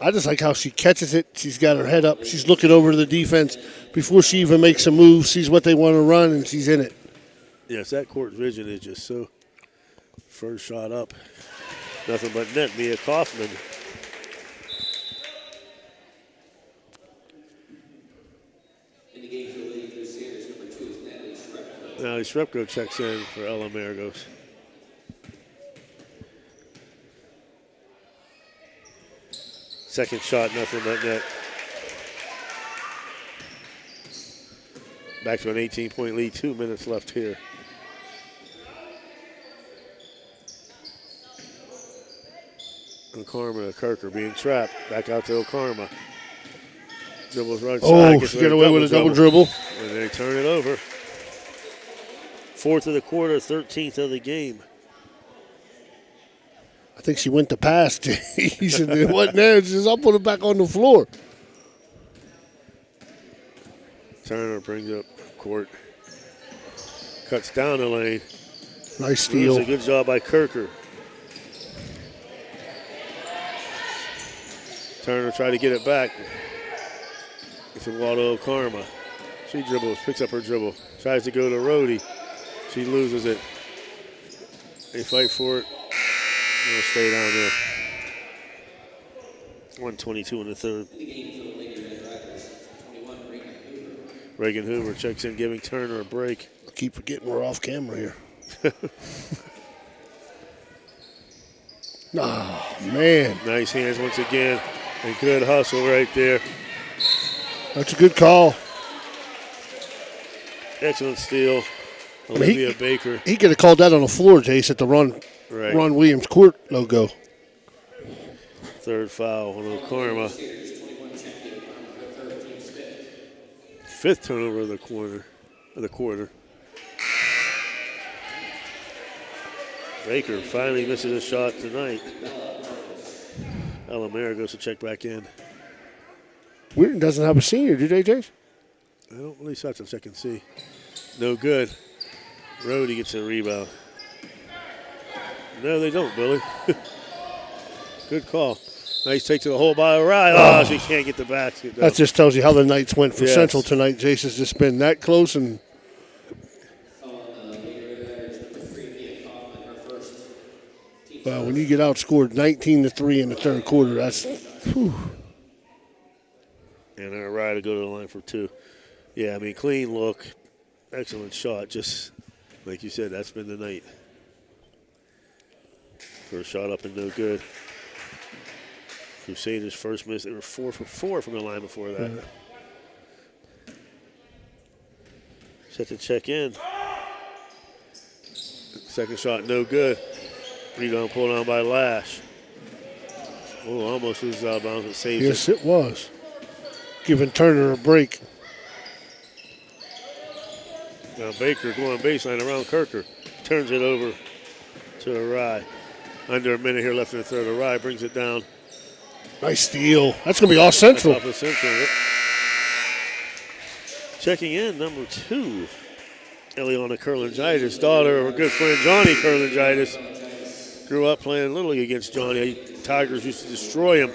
I just like how she catches it. She's got her head up. She's looking over to the defense before she even makes a move, sees what they want to run, and she's in it. Yes, that court vision is just so. First shot up. Nothing but net. Mia Kaufman. Now Shrepko checks in for Ella Marigos. Second shot, nothing but net. Back to an 18-point lead, 2 minutes left here. O'Karma, Kirker being trapped. Back out to O'Karma. Dribbles right side. Oh, she got away with a double dribble. And they turn it over. 4th of the quarter, 13th of the game. I think she went to pass. He said, it wasn't there. She says, I'll put it back on the floor. Turner brings up court. Cuts down the lane. Nice steal. A good job by Kirker. Turner tried to get it back. It's Waldo O'Karma. She dribbles, picks up her dribble. Tries to go to Rhodey. She loses it. They fight for it. They'll stay down there. 1:22 in the third. Reagan Hoover checks in, giving Turner a break. I keep forgetting we're off camera here. Oh, man. Nice hands once again. And good hustle right there. That's a good call. Excellent steal. Olivia Baker. He could have called that on the floor, Jace, at the Ron Williams court logo. Third foul on O'Karma. 5th turnover of the quarter. Baker finally misses a shot tonight. Ella Marigo to check back in. Wheaton doesn't have a senior, do they, Jace? I don't really shots on second C. No good. Rhodey gets a rebound. No, they don't, Billy. Good call. Nice take to the hole by O'Reilly. Oh, she can't get the basket. That just tells you how the nights went for Yes. Central tonight. Jason's just been that close, and when you get outscored 19-3 in the third quarter, that's whew. And O'Reilly to go to the line for 2. Yeah, I mean, clean look. Excellent shot. Just like you said, that's been the night. First shot up and no good. Crusaders first miss. They were 4 for 4 from the line before that. Yeah. Set to check in. Second shot, no good. Rebound pulled down by Lash. Oh, almost loses out of bounds, but saves Yes, it. it was. Giving Turner a break. Now Baker going baseline around Kirker. Turns it over to Arai. Under a minute here left in the third. Arai brings it down. Nice steal. That's going to be all Central. Top of Central. Yep. Checking in, number 2. Eliana Kurlangitis, daughter of her good friend Johnny Kurlangitis. Grew up playing Little League against Johnny. Tigers used to destroy him.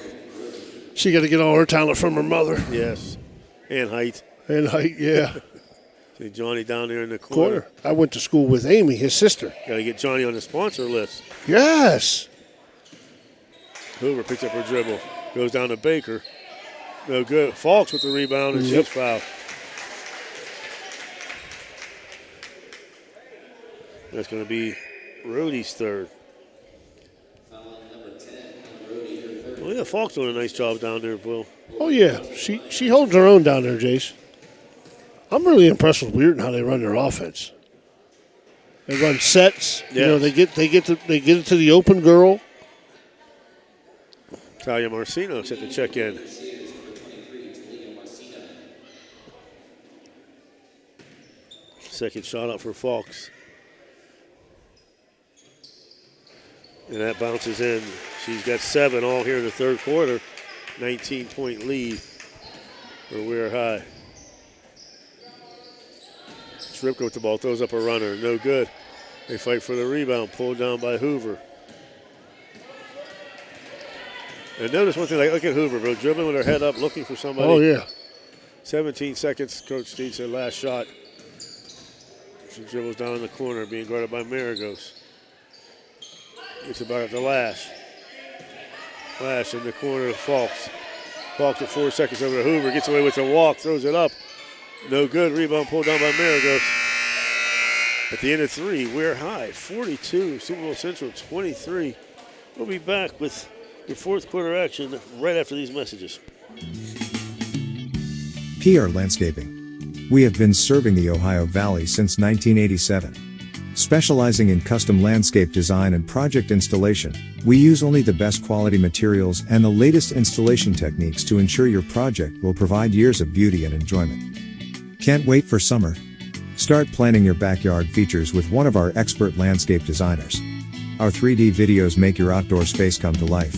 She got to get all her talent from her mother. Yes. And height. And height, yeah. See Johnny down there in the corner. I went to school with Amy, his sister. Got to get Johnny on the sponsor list. Yes. Hoover picks up her dribble. Goes down to Baker. No good. Falks with the rebound, and she's fouled. That's going to be Rhodey's third. Well, yeah, Falk's doing a nice job down there, Will. Oh, yeah. She holds her own down there, Jace. I'm really impressed with Weirton how they run their offense. They run sets. Yes. You know, they get it to the open girl. Talia Marcino set to check in. Second shot up for Falks. And that bounces in. She's got 7 all here in the third quarter. 19-point lead for Weir High. Ripko with the ball, throws up a runner. No good. They fight for the rebound, pulled down by Hoover. And notice one thing, like, look at Hoover, bro, dribbling with her head up, looking for somebody. Oh, yeah. 17 seconds, Coach Steve said last shot. She dribbles down in the corner, being guarded by Maragos. Gets about at the Lash. Lash in the corner of Falks. Falks with 4 seconds over to Hoover, gets away with a walk, throws it up. No good, rebound pulled down by Maragos. At the end of 3, Weir High, 42, Super Bowl Central 23. We'll be back with your fourth quarter action right after these messages. PR Landscaping. We have been serving the Ohio Valley since 1987. Specializing in custom landscape design and project installation, we use only the best quality materials and the latest installation techniques to ensure your project will provide years of beauty and enjoyment. Can't wait for summer? Start planning your backyard features with one of our expert landscape designers. Our 3D videos make your outdoor space come to life.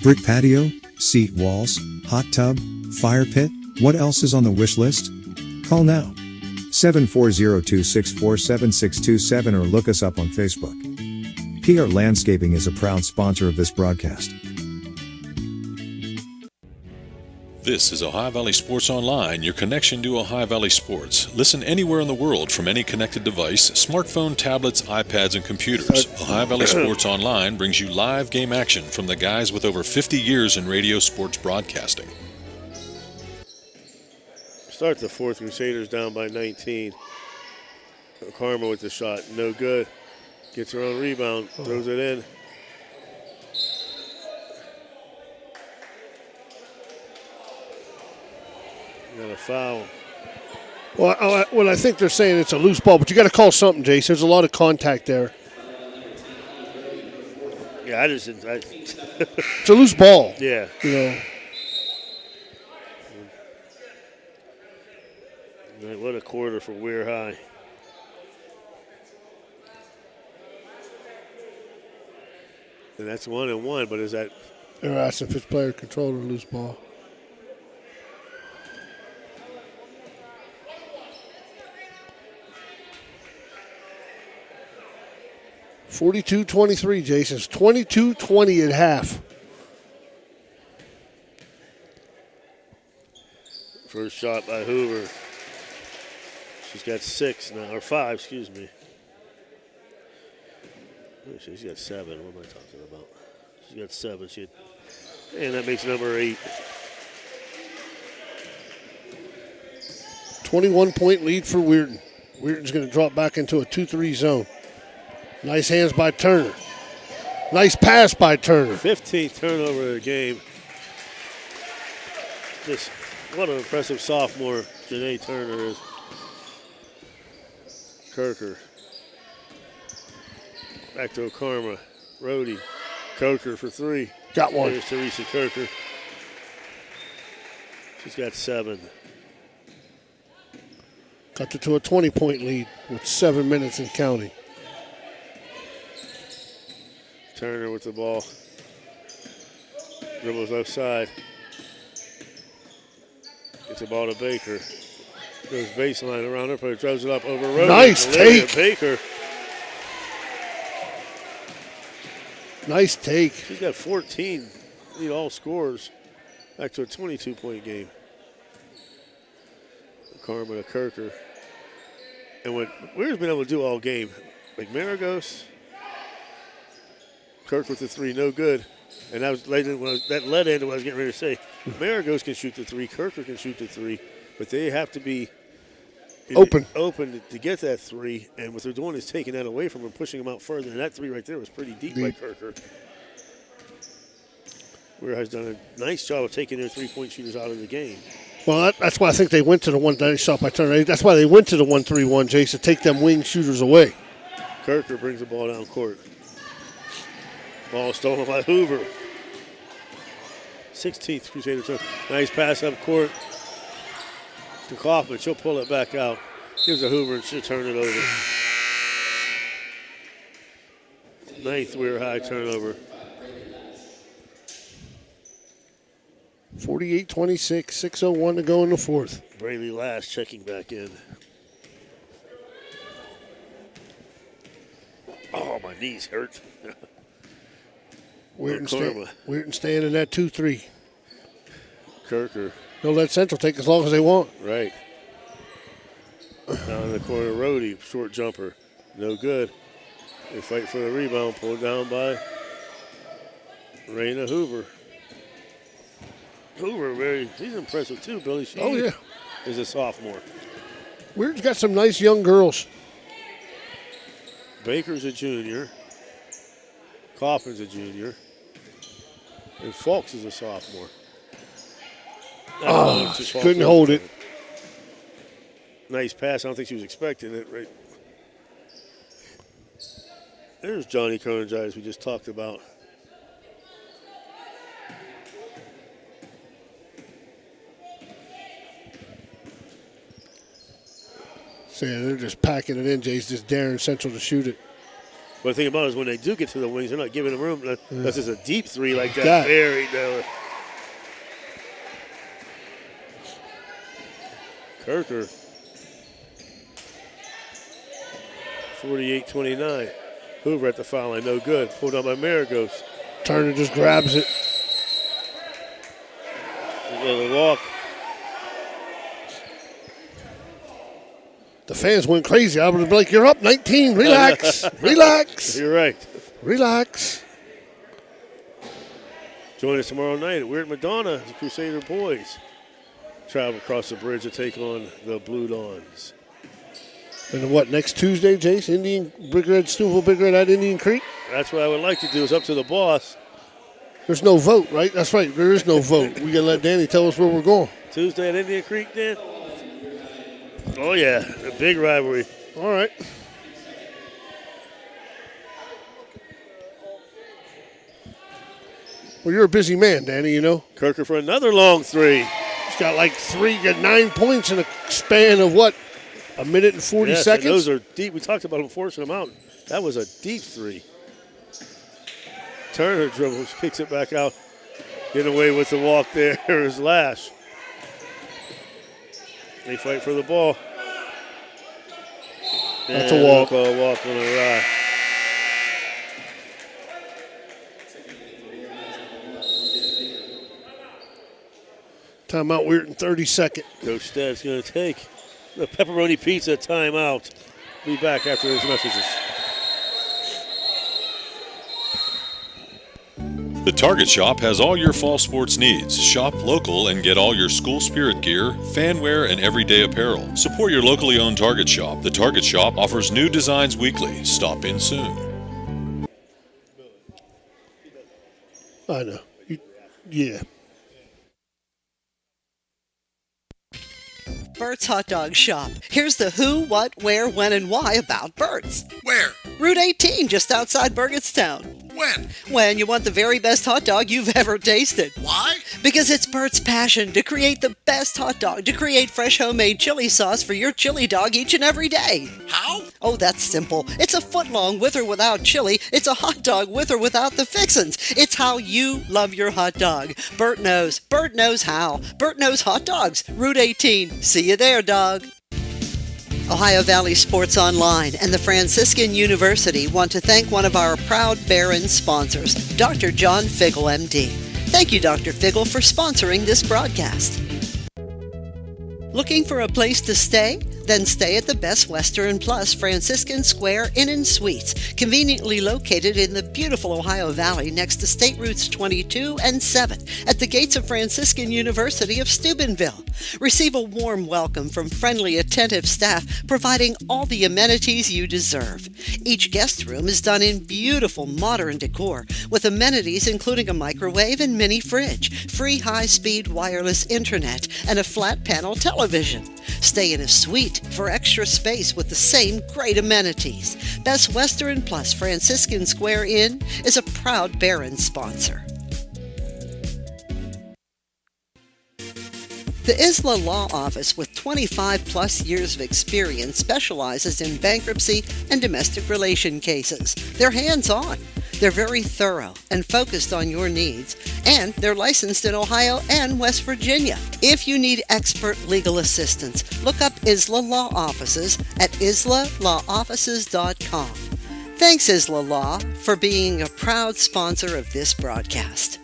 Brick patio, seat walls, hot tub, fire pit, what else is on the wish list? Call now. 740-264-7627 or look us up on Facebook. PR Landscaping is a proud sponsor of this broadcast. This is Ohio Valley Sports Online, your connection to Ohio Valley sports. Listen anywhere in the world from any connected device, smartphone, tablets, iPads, and computers. Ohio Valley Sports Online brings you live game action from the guys with over 50 years in radio sports broadcasting. Start the fourth, Crusaders down by 19. Karma with the shot, no good. Gets her own rebound, throws it in. Got a foul. Well, I think they're saying it's a loose ball, but you got to call something, Jace. There's a lot of contact there. Yeah, it's a loose ball. Yeah. You know. Right, what a quarter for Weir High. And that's 1-1, but is that? They're asking if it's player control or loose ball. (42-23), Jason's 22-20 at half. First shot by Hoover. She's got 6 now, or 5, excuse me. Oh, she's got 7. What am I talking about? She's got 7. And that makes number 8. 21-point lead for Weirton. Weirton's going to drop back into a 2-3 zone. Nice hands by Turner. Nice pass by Turner. 15th turnover of the game. Just what an impressive sophomore Janae Turner is. Kirker. Back to O'Karma. Rhodey. Kirker for 3. Got one. There's Teresa Kirker. She's got 7. Cut it to a 20-point lead with 7 minutes and counting. Turner with the ball. Dribbles left side. Gets the ball to Baker. Goes baseline around her, but throws it up over Rhodey. Nice take. Baker. Nice take. She's got 14. Lead all scores. Back to a 22-point game. Carmen to Kirker. And what Weir's been able to do all game, like Maragos, Kirk with the 3, no good. And that was later that led into what I was getting ready to say. Maragos can shoot the 3, Kirker can shoot the 3, but they have to be open to get that 3. And what they're doing is taking that away from them, pushing them out further. And that 3 right there was pretty deep by Kirker. Weir has done a nice job of taking their 3-point shooters out of the game. Well, that's why I think they went to the one nice shot by Turner. That's why they went to the 1-3-1, Jace, to take them wing shooters away. Kirker brings the ball down court. Ball stolen by Hoover. 16th Crusader turn. Nice pass up court to Kaufman. She'll pull it back out. Gives it to Hoover and she'll turn it over. 9th Weir High turnover. 48-26, 6:01 to go in the fourth. Braley Lash checking back in. Oh, my knees hurt. Weirton staying in that 2-3. Kirker. They'll let Central take as long as they want. Right. Down in the corner, Rhodey, short jumper. No good. They fight for the rebound, pulled down by Raina Hoover. Hoover, she's impressive too, Billy. She is a sophomore. Weird's got some nice young girls. Baker's a junior. Kaufman's a junior. And Fulks is a sophomore. She couldn't hold it. Nice pass. I don't think she was expecting it, right? There's Johnny Kronjai, as we just talked about. So yeah, they're just packing it in, Jace, just daring Central to shoot it. But the thing about it is when they do get to the wings, they're not giving them room. That's just a deep 3 like that. Very narrow. Kirker. 48-29. Hoover at the foul line, no good. Pulled down by Maragos. Turner just grabs it. The walk. The fans went crazy. I would be like, you're up 19. Relax. Relax. You're right. Relax. Join us tomorrow night at Weird Madonna, the Crusader boys travel across the bridge to take on the Blue Dawns. And what, next Tuesday, Jace? Big Red, Steubenville Big Red at Indian Creek? That's what I would like to do. It's up to the boss. There's no vote, right? That's right. There is no vote. We got to let Danny tell us where we're going. Tuesday at Indian Creek, Dan? Oh, yeah. A big rivalry. All right. Well, you're a busy man, Danny, you know. Kirker for another long 3. He's got like 9 points in a span of what? A minute and 40 seconds? And those are deep. We talked about him forcing them out. That was a deep 3. Turner dribbles, kicks it back out. Getting away with the walk there is Lash. They fight for the ball. That's a walk. Call a walk on the right. Timeout, we're in 32nd. Coach Stead's going to take the pepperoni pizza timeout. Be back after these messages. The Target Shop has all your fall sports needs. Shop local and get all your school spirit gear, fan wear, and everyday apparel. Support your locally owned Target Shop. The Target Shop offers new designs weekly. Stop in soon. I know. Yeah. Bert's Hot Dog Shop. Here's the who, what, where, when, and why about Bert's. Where? Route 18, just outside Burgettstown. When? When you want the very best hot dog you've ever tasted. Why? Because it's Bert's passion to create the best hot dog, to create fresh homemade chili sauce for your chili dog each and every day. How? Oh, that's simple. It's a foot long with or without chili. It's a hot dog with or without the fixins. It's how you love your hot dog. Bert knows. Bert knows how. Bert knows hot dogs. Route 18. See you there, dog. Ohio Valley Sports Online and the Franciscan University want to thank one of our proud Barron sponsors, Dr. John Figgle, MD. Thank you, Dr. Figgle, for sponsoring this broadcast. Looking for a place to stay? Then stay at the Best Western Plus Franciscan Square Inn and Suites, conveniently located in the beautiful Ohio Valley next to State Routes 22 and 7 at the gates of Franciscan University of Steubenville. Receive a warm welcome from friendly, attentive staff, providing all the amenities you deserve. Each guest room is done in beautiful modern decor, with amenities including a microwave and mini fridge, free high-speed wireless internet, and a flat-panel television. Stay in a suite for extra space with the same great amenities. Best Western Plus Franciscan Square Inn is a proud Barron sponsor. The Isla Law Office, with 25 plus years of experience, specializes in bankruptcy and domestic relation cases. They're hands-on. They're very thorough and focused on your needs, and they're licensed in Ohio and West Virginia. If you need expert legal assistance, look up Isla Law Offices at islalawoffices.com. Thanks, Isla Law, for being a proud sponsor of this broadcast.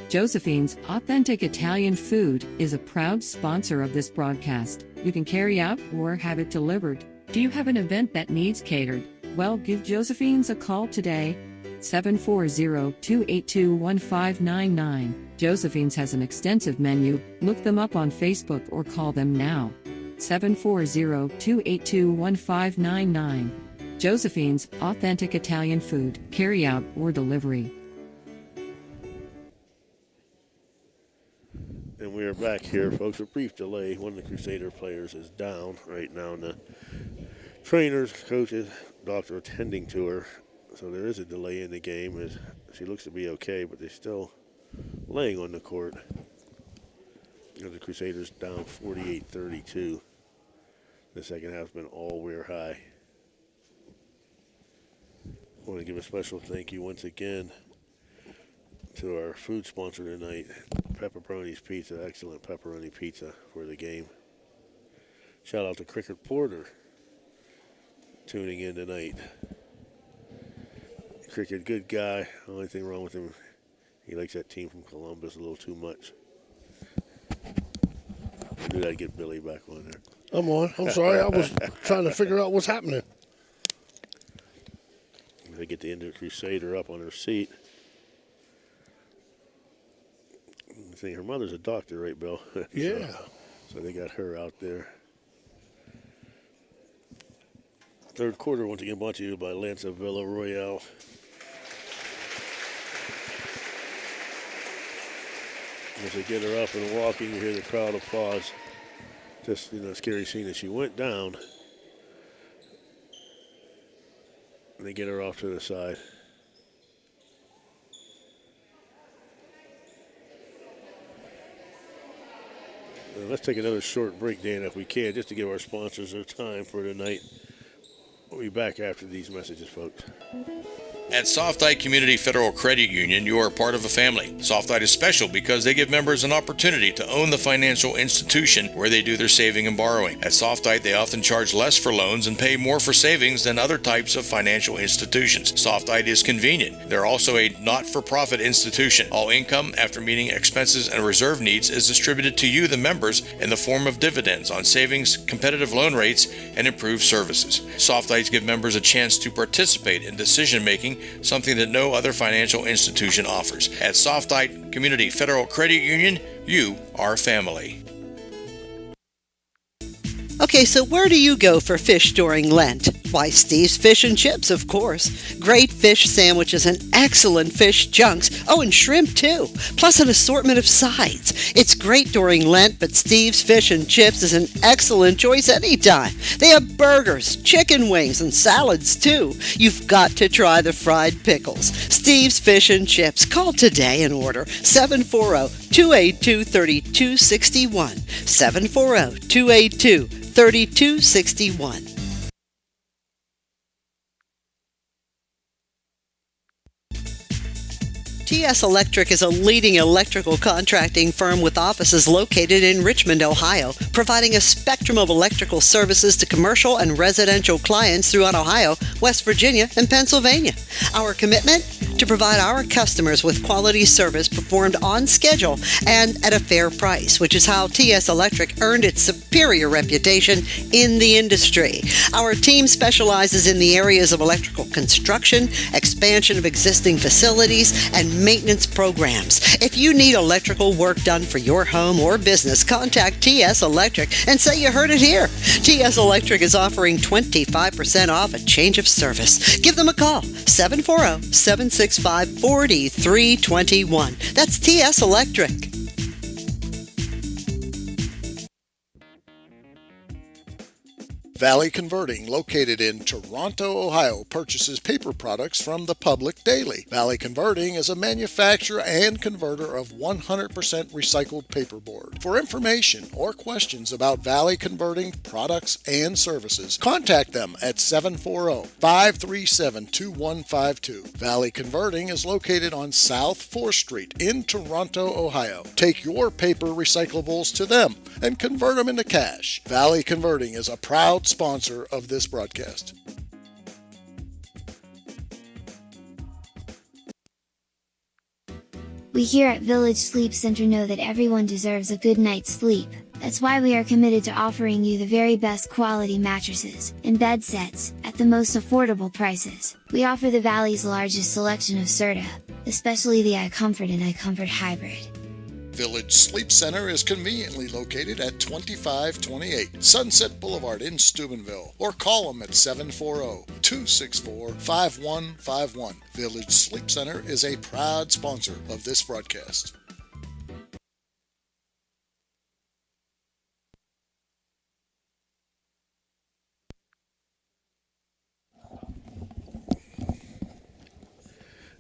Josephine's Authentic Italian Food is a proud sponsor of this broadcast. You can carry out or have it delivered. Do you have an event that needs catered? Well, give Josephine's a call today. 740-282-1599. Josephine's has an extensive menu. Look them up on Facebook or call them now. 740-282-1599. Josephine's Authentic Italian Food, carry out or delivery. And we are back here, folks. A brief delay. One of the Crusader players is down right now, and the trainers, coaches, doctor attending to her. So there is a delay in the game. As she looks to be okay, but they're still laying on the court. The Crusaders down 48-32. The second half's been all WEIR High. I want to give a special thank you once again to our food sponsor tonight, Pepperoni's Pizza. Excellent pepperoni pizza for the game. Shout out to Cricket Porter tuning in tonight. Cricket, good guy. Only thing wrong with him, he likes that team from Columbus a little too much. I knew I'd get Billy back on there. I'm on. I'm sorry. I was trying to figure out what's happening. They get the Indian Crusader up on her seat. I think her mother's a doctor, right, Bill? Yeah. So they got her out there. Third quarter, once again, brought to you by Lanza Villa Royale. As they get her up and walking, you hear the crowd applause. Just, scary scene as she went down. And they get her off to the side. Let's take another short break, Dan, if we can, just to give our sponsors their time for tonight. We'll be back after these messages, folks. At Softite Community Federal Credit Union, you are part of a family. Softite is special because they give members an opportunity to own the financial institution where they do their saving and borrowing. At Softite, they often charge less for loans and pay more for savings than other types of financial institutions. Softite is convenient. They're also a not-for-profit institution. All income, after meeting expenses and reserve needs, is distributed to you, the members, in the form of dividends on savings, competitive loan rates, and improved services. Softites give members a chance to participate in decision-making, something that no other financial institution offers. At Softite Community Federal Credit Union, you are family. Okay, so where do you go for fish during Lent? Why, Steve's Fish and Chips, of course. Great fish sandwiches and excellent fish junks. Oh, and shrimp, too. Plus an assortment of sides. It's great during Lent, but Steve's Fish and Chips is an excellent choice anytime. They have burgers, chicken wings, and salads, too. You've got to try the fried pickles. Steve's Fish and Chips. Call today and order 740-282-3261. 740-282-3261. TS Electric is a leading electrical contracting firm with offices located in Richmond, Ohio, providing a spectrum of electrical services to commercial and residential clients throughout Ohio, West Virginia, and Pennsylvania. Our commitment? To provide our customers with quality service performed on schedule and at a fair price, which is how TS Electric earned its superior reputation in the industry. Our team specializes in the areas of electrical construction, expansion of existing facilities, and maintenance programs. If you need electrical work done for your home or business, contact TS Electric and say you heard it here. TS Electric is offering 25% off a change of service. Give them a call, 740-765-4321. That's TS Electric. Valley Converting, located in Toronto, Ohio, purchases paper products from the public daily. Valley Converting is a manufacturer and converter of 100% recycled paperboard. For information or questions about Valley Converting products and services, contact them at 740-537-2152. Valley Converting is located on South 4th Street in Toronto, Ohio. Take your paper recyclables to them and convert them into cash. Valley Converting is a proud sponsor of this broadcast. We here at Village Sleep Center know that everyone deserves a good night's sleep. That's why we are committed to offering you the very best quality mattresses and bed sets at the most affordable prices. We offer the Valley's largest selection of Serta, especially the iComfort and iComfort Hybrid. Village Sleep Center is conveniently located at 2528 Sunset Boulevard in Steubenville, or call them at 740-264-5151. Village Sleep Center is a proud sponsor of this broadcast.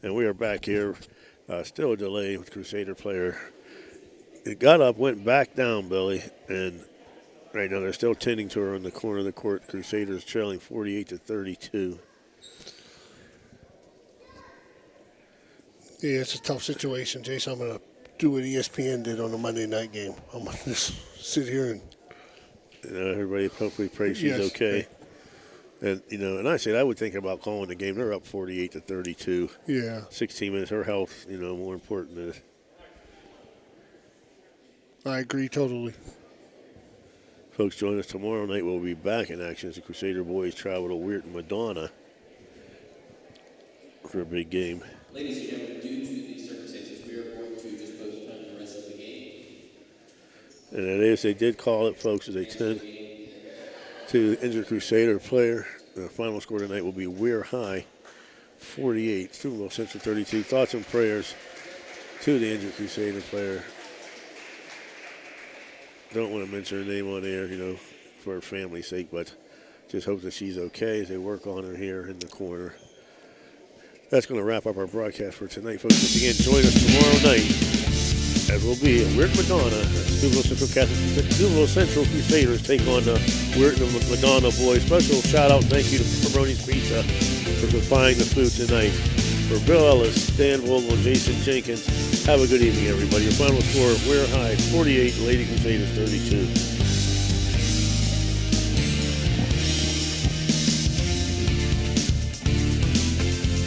And we are back here. Still a delay with Crusader player. It got up, went back down, Billy, and right now they're still tending to her in the corner of the court. Crusaders trailing 48-32. Yeah, it's a tough situation, Jason. I'm going to do what ESPN did on the Monday night game. I'm going to just sit here and... everybody hopefully prays she's okay. And, and I said I would think about calling the game. They're up 48-32. Yeah. 16 minutes. Her health, more important than it. I agree totally. Folks, join us tomorrow night. We'll be back in action as the Crusader boys travel to Weird Madonna for a big game. Ladies and gentlemen, due to the circumstances, we are going to just postpone the rest of the game. And it is, they did call it, folks, as they tend to the injured Crusader player. The final score tonight will be Weir High 48, Steubenville Central 32. Thoughts and prayers to the injured Crusader player. Don't want to mention her name on air, for her family's sake, but just hope that she's okay as they work on her here in the corner. That's going to wrap up our broadcast for tonight, folks. Once again, join us tomorrow night as will be Weird Madonna. Steubenville Central Crusaders take on the Weird Madonna boys. Special shout out and thank you to Pepperoni's Pizza for supplying the food tonight. For Bill Ellis, Dan Vogel, and Jason Jenkins, have a good evening, everybody. Your final score, Weir High 48, Lady Crusaders 32.